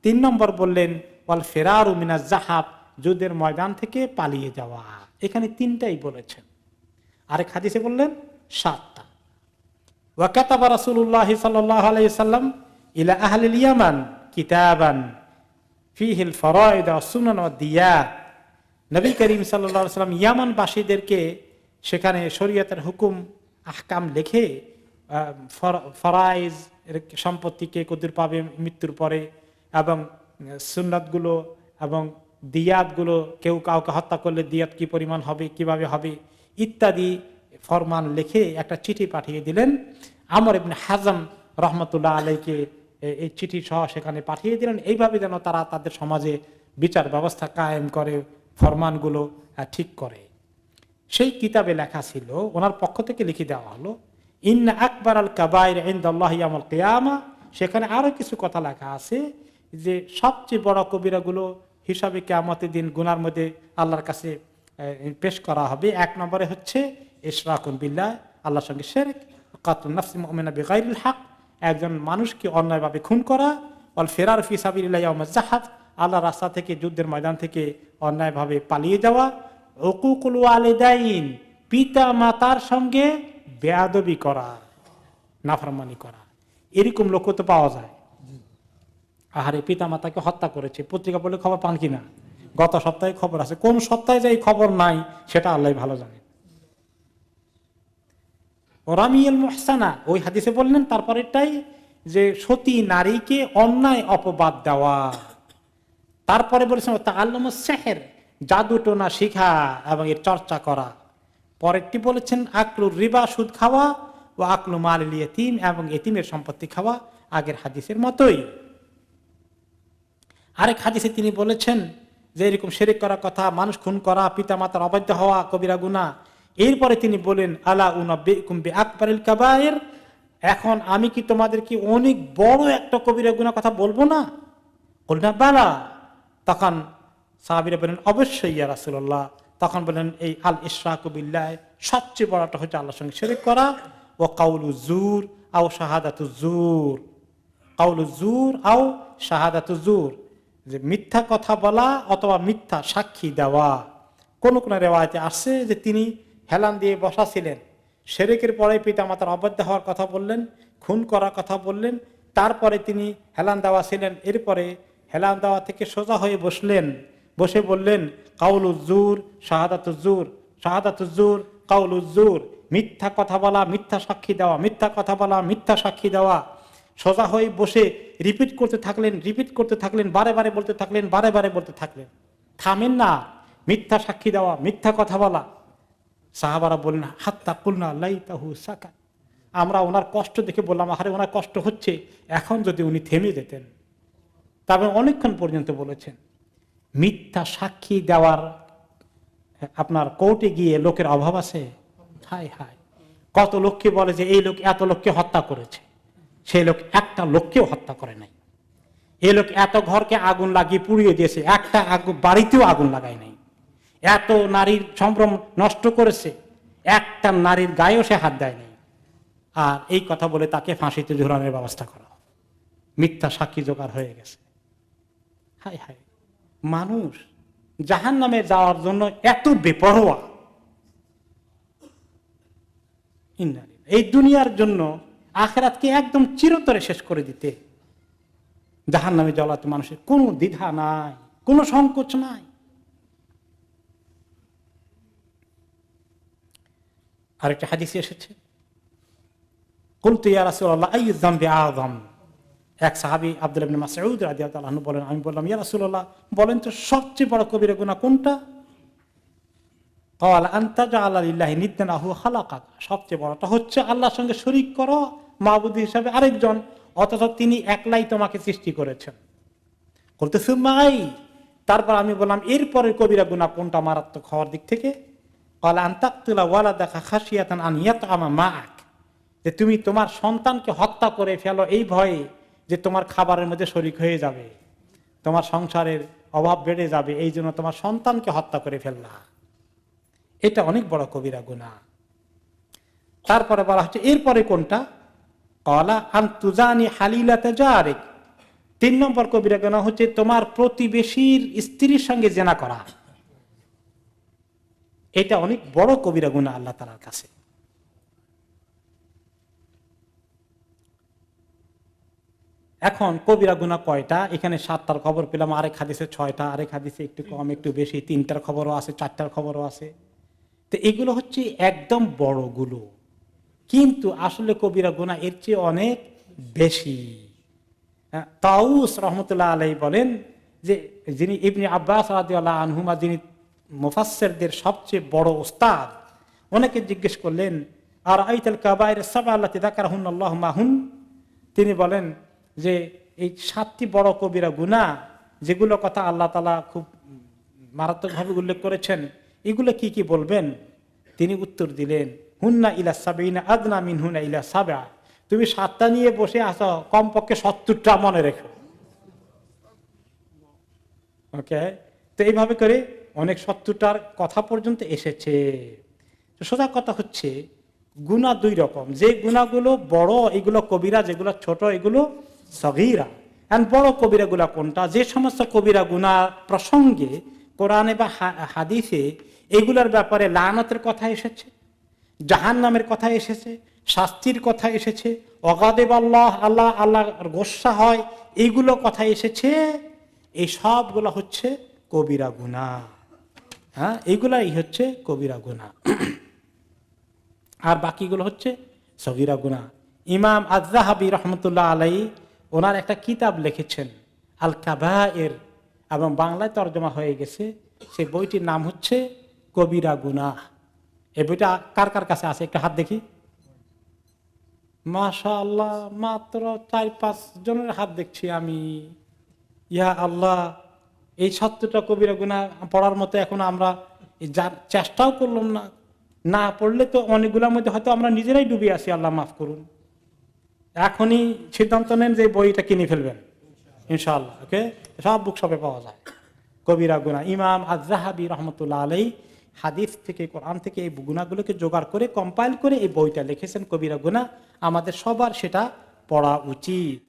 3 নম্বর বললেন ওয়াল ফিরারু মিনাজ যাহাব, যুদ্ধের ময়দান থেকে পালিয়ে যাওয়া। এখানে 3টাই বলেছেন। আরেক হাদিসে বললেন 7টা। ওয়া কাতাবা রাসূলুল্লাহ সাল্লাল্লাহু আলাইহি ওয়াসাল্লাম ইলা আহলিল ইয়ামান কিতাবান ফিহিল ফরাইদ ওয়াস সুনান ওয়াদ দিয়াত, নবী করিম সাল্লাল্লাহু আলাইহি ওয়াসাল্লাম ইয়ামানবাসীদেরকে সেখানে শরীয়তের হুকুম আহকাম লিখে ফরাইজ সম্পত্তি কে কদুর পাবে মৃত্যুর পরে, এবং সুন্নাতগুলো এবং দিয়াতগুলো, কেউ কাউকে হত্যা করলে দিয়াত কি পরিমাণ হবে, কিভাবে হবে ইত্যাদি ফরমান লিখে একটা চিঠি পাঠিয়ে দিলেন। আমর ইবনে হাজম রহমতুল্লাহ আলাইকে এই চিঠি সহ সেখানে পাঠিয়ে দিলেন, এইভাবে যেন তারা তাদের সমাজে বিচার ব্যবস্থা কায়েম করে, ফরমানগুলো ঠিক করে। সেই কিতাবে লেখা ছিল, ওনার পক্ষ থেকে লিখে দেওয়া হলো, ইন্না আকবার আল কাবাইর ইনদাল্লাহি ইয়াউমুল কিয়ামা। সেখানে আরো কিছু কথা লেখা আছে যে সবচেয়ে বড় কবিরাগুলো হিসাবে কিয়ামতের দিন গুনার মধ্যে আল্লাহর কাছে পেশ করা হবে। এক নম্বরে হচ্ছে ইশরাকুন বিল্লাহ, আল্লাহর সঙ্গে শিরক, কাতলুন নাফসি মুমিনা বিগাইরিল হক, একজন মানুষকে অন্যায়ভাবে খুন করা, ওয়াল ফিরার ফি সাবিলিল্লাহি ইয়াউমাজ যাহাদ, আল্লাহর রাস্তা থেকে, যুদ্ধের ময়দান থেকে অন্যায়ভাবে পালিয়ে যাওয়া, উকুকুল ওয়ালিদাইন, পিতা মাতার সঙ্গে বেয়াদবি করা, নাফরমানি করা। এরকম লোক তো পাওয়া যায়, আহারে পিতা মাতাকে হত্যা করেছে, পত্রিকা পড়লে খবর পান কিনা? গত সপ্তাহে খবর আছে, কোন সপ্তাহে যে খবর নাই সেটা আল্লাহ ভালো জানে। রামিয়াল মুহসানা, ওই হাদিসে বললেন তারপরেরটাই যে সতী নারীকে অন্যায় অপবাদ দেওয়া। তারপরে বলেছেন তাআল্লুমুস সিহর, জাদু টোনা শিখা এবং এর চর্চা করা। পরেরটি বলেছেন আকলুর রিবা, সুদ খাওয়া, ও আকলু মালিল ইয়েতিম, এবং এতিমের সম্পত্তি খাওয়া, আগের হাদিসের মতোই। আরেক হাদিসে তিনি বলেছেন যে এরকম শিরক করার কথা, মানুষ খুন করা, পিতা মাতার অবাধ্য হওয়া কবিরা গুনাহ। এরপরে তিনি বলেন আলা উনাব্বিউকুম বিআকবারিল কাবায়ের, এখন আমি কি তোমাদের কি অনেক বড় একটা কবিরা গুনাহ কথা বলবো না? বলনা বালা। তখন সাহাবীরা বলেন অবশ্যই ইয়া রাসূলুল্লাহ। তখন বলেন এই আল ইশরাকু বিল্লাহ, সবচেয়ে বড়টা হচ্ছে আল্লাহর সঙ্গে শিরক করা, ও কাউলু জুর আও শাহাদাতু জুর, কাউলু জুর আও শাহাদাতু জুর, যে মিথ্যা কথা বলা অথবা মিথ্যা সাক্ষী দেওয়া। কোন কোন রিওয়ায়েতে আসছে যে তিনি হেলান দিয়ে বসা ছিলেন, শিরকের পরে পিতা মাতার অবাধ্য হওয়ার কথা বললেন, খুন করার কথা বললেন, তারপরে তিনি হেলান দেওয়া ছিলেন, এরপরে হেলান দেওয়া থেকে সোজা হয়ে বসলেন, বসে বললেন কাউলু জুর শাহাদাতু জুর, শাহাদাতু জুর কাউলু জুর, মিথ্যা কথা বলা, মিথ্যা সাক্ষী দেওয়া, মিথ্যা কথা বলা, মিথ্যা সাক্ষী দেওয়া। সোজা হয়ে বসে রিপিট করতে থাকলেন, বারে বারে বলতে থাকলেন, বারে বারে বলতে থাকলেন, থামেন না। মিথ্যা সাক্ষী দেওয়া, মিথ্যা কথা বলা। সাহাবারা বললেন হাত্তা কুলনা লাইতাহু সাকাত, আমরা ওনার কষ্ট দেখে বললাম আরে ওনার কষ্ট হচ্ছে, এখন যদি উনি থেমে যেতেন। তবে অনেকক্ষণ পর্যন্ত বলেছেন। মিথ্যা সাক্ষী দেওয়ার আপনার কোর্টে গিয়ে লোকের অভাব আছে? হায় হায়, কত লোককে বলে যে এই লোক এত লোককে হত্যা করেছে, সেই লোক একটা লোককেও হত্যা করে নাই। এই লোক এত ঘরকে আগুন লাগিয়ে পুড়িয়ে দিয়েছে, একটা বাড়িতেও আগুন লাগায় নাই। এত নারীর সম্ভ্রম নষ্ট করেছে, একটা নারীর গায়েও সে হাত দেয় নাই। আর এই কথা বলে তাকে ফাঁসিতে ঝুলানোর ব্যবস্থা করা, মিথ্যা সাক্ষী জোগাড় হয়ে গেছে। হায় হায়, মানুষ জাহান্নামে যাওয়ার জন্য এত বেপরোয়া। এই দুনিয়ার জন্য আখিরাতকে একদম চিরতরে শেষ করে দিতে জাহান্নামে জ্বলাতে মানুষের কোনো দ্বিধা নাই, কোনো সংকোচ নাই। আরেকটা হাদিসে এসেছে কুলতু ইয়া রাসূলুল্লাহ আইয়ুয যামবি আযম, এক সাহাবী আব্দুল্লাহ ইবনে মাসউদ রাদিয়াল্লাহু আনহু বলেন, আমি বললাম ইয়া রাসূলুল্লাহ বলেন তো সবচেয়ে বড় কবিরা গুনাহ কোনটা? ক্বালা আনতা জাআলা লিল্লাহি নিদ্দান ওয়া খালাকাক, সবচেয়ে বড়টা হচ্ছে আল্লাহর সঙ্গে শরীক করো মাবুদ হিসাবে আরেকজন, অথচ তিনি একলাই তোমাকে সৃষ্টি করেছেন। বলতে সুম্মাই, তারপর আমি বললাম এরপরের কবিরা গুনাহ কোনটা মারাত্মক হওয়ার দিক থেকে? ক্বালা আন তাকতুলা ওয়ালাদাকা খাশিয়াতান আন ইয়াতআমা মাআক, যে তুমি তোমার সন্তানকে হত্যা করে ফেলো এই ভয়ে যে তোমার খাবারের মধ্যে শরীক হয়ে যাবে, তোমার সংসারের অভাব বেড়ে যাবে, এই জন্য তোমার সন্তানকে হত্যা করে ফেললা। এটা অনেক বড় কবিরা গুনাহ। তারপরে বলা হচ্ছে এরপরে কোনটা? ক্বালা আন তুজানি হালিলাতা জারিক, 3 নম্বর কবিরা গুনাহ হচ্ছে তোমার প্রতিবেশীর স্ত্রীর সঙ্গে জিনা করা। এটা অনেক বড় কবিরা গুনাহ আল্লাহ তাআলার কাছে। এখন কবিরা গুনাহ কয়টা? এখানে 7টার খবর পেলাম, আরেক হাদিসে 6টা, আরেক হাদিসে একটু কম একটু বেশি, 3টার খবরও আছে, 4টার খবরও আছে। তো এগুলো হচ্ছে একদম বড়গুলো, কিন্তু আসলে কবিরা গুনাহ এর চেয়ে অনেক বেশি। তাউস রহমতুল্লাহ আলাইহি বলেন যে, যিনি ইবনে আব্বাস রাদিয়াল্লাহু আনহুমা, যিনি মুফাসসিরদের সবচেয়ে বড় ওস্তাদ, অনেকে জিজ্ঞেস করলেন আর আইতাল কাবায়ের সাবআ আল্লাতী যাকারাহুন্নাল্লাহু মাহুন, তিনি বলেন যে এই 7টি বড় কবিরা গুনাহ যেগুলো কথা আল্লাহ তাআলা খুব মারাত্মকভাবে উল্লেখ করেছেন, এগুলো কি কি বলবেন? তিনি উত্তর দিলেন, হুন্না ইলা সাবিনা আদনা মিনহুনা ইলা সাবআ। তুমি 7টা নিয়ে বসে আছো, কমপক্ষে 70টা মনে রেখো। ওকে, তো এইভাবে করে অনেক 70টার কথা পর্যন্ত এসেছে। তো সোজা কথা হচ্ছে গুনাহ দুই রকম, যে গুনাহগুলো বড় এগুলো কবিরা, যেগুলো ছোট এগুলো সগীরা। এন্ড বড় কবিরা গুলা কোনটা? যে সমস্ত কবিরা গুনাহ প্রসঙ্গে কোরআনে বা হাদিসে এগুলোর ব্যাপারে লানতের কথা এসেছে, জাহান্নামের কথা এসেছে, শাস্তির কথা এসেছে, অগাদেব আল্লাহ, আল্লাহ আল্লাহর গোসা হয়, এইগুলো কথা এসেছে, এই সবগুলো হচ্ছে কবিরা গুনাহ। হ্যাঁ, এইগুলাই হচ্ছে কবিরা গুনাহ, আর বাকিগুলো হচ্ছে সগীরা গুনাহ। ইমাম আয-যাহাবী রহমতুল্লাহ আলাইহি ওনার একটা কিতাব লিখেছেন আল কাবায়ের, এবং বাংলায় তর্জমা হয়ে গেছে। সেই বইটির নাম হচ্ছে কবিরা গুনাহ। এই বইটা কার কার কাছে আছে? একটা হাত দেখি। মাশাআল্লাহ, মাত্র 4-5 জনের হাত দেখছি আমি। ইয়া আল্লাহ, এই 70টা কবিরা গুনাহ পড়ার মতো এখন আমরা চেষ্টাও করলাম না। না পড়লে তো অনেকগুলোর মধ্যে হয়তো আমরা নিজেরাই ডুবে আছি, আল্লাহ মাফ করুন। এখনই সিদ্ধান্ত নেন যে বইটা কিনে ফেলবেন ইনশাআল্লাহ। ওকে, সব বুক শপে পাওয়া যায় কবিরা গুনাহ। ইমাম আয-যাহাবী রহমতুল্লাহ আলাইহি হাদিস থেকে, কোরআন থেকে এই গুনাহগুলোকে জোগাড় করে কম্পাইল করে এই বইটা লিখেছেন কবিরা গুনাহ। আমাদের সবার সেটা পড়া উচিত।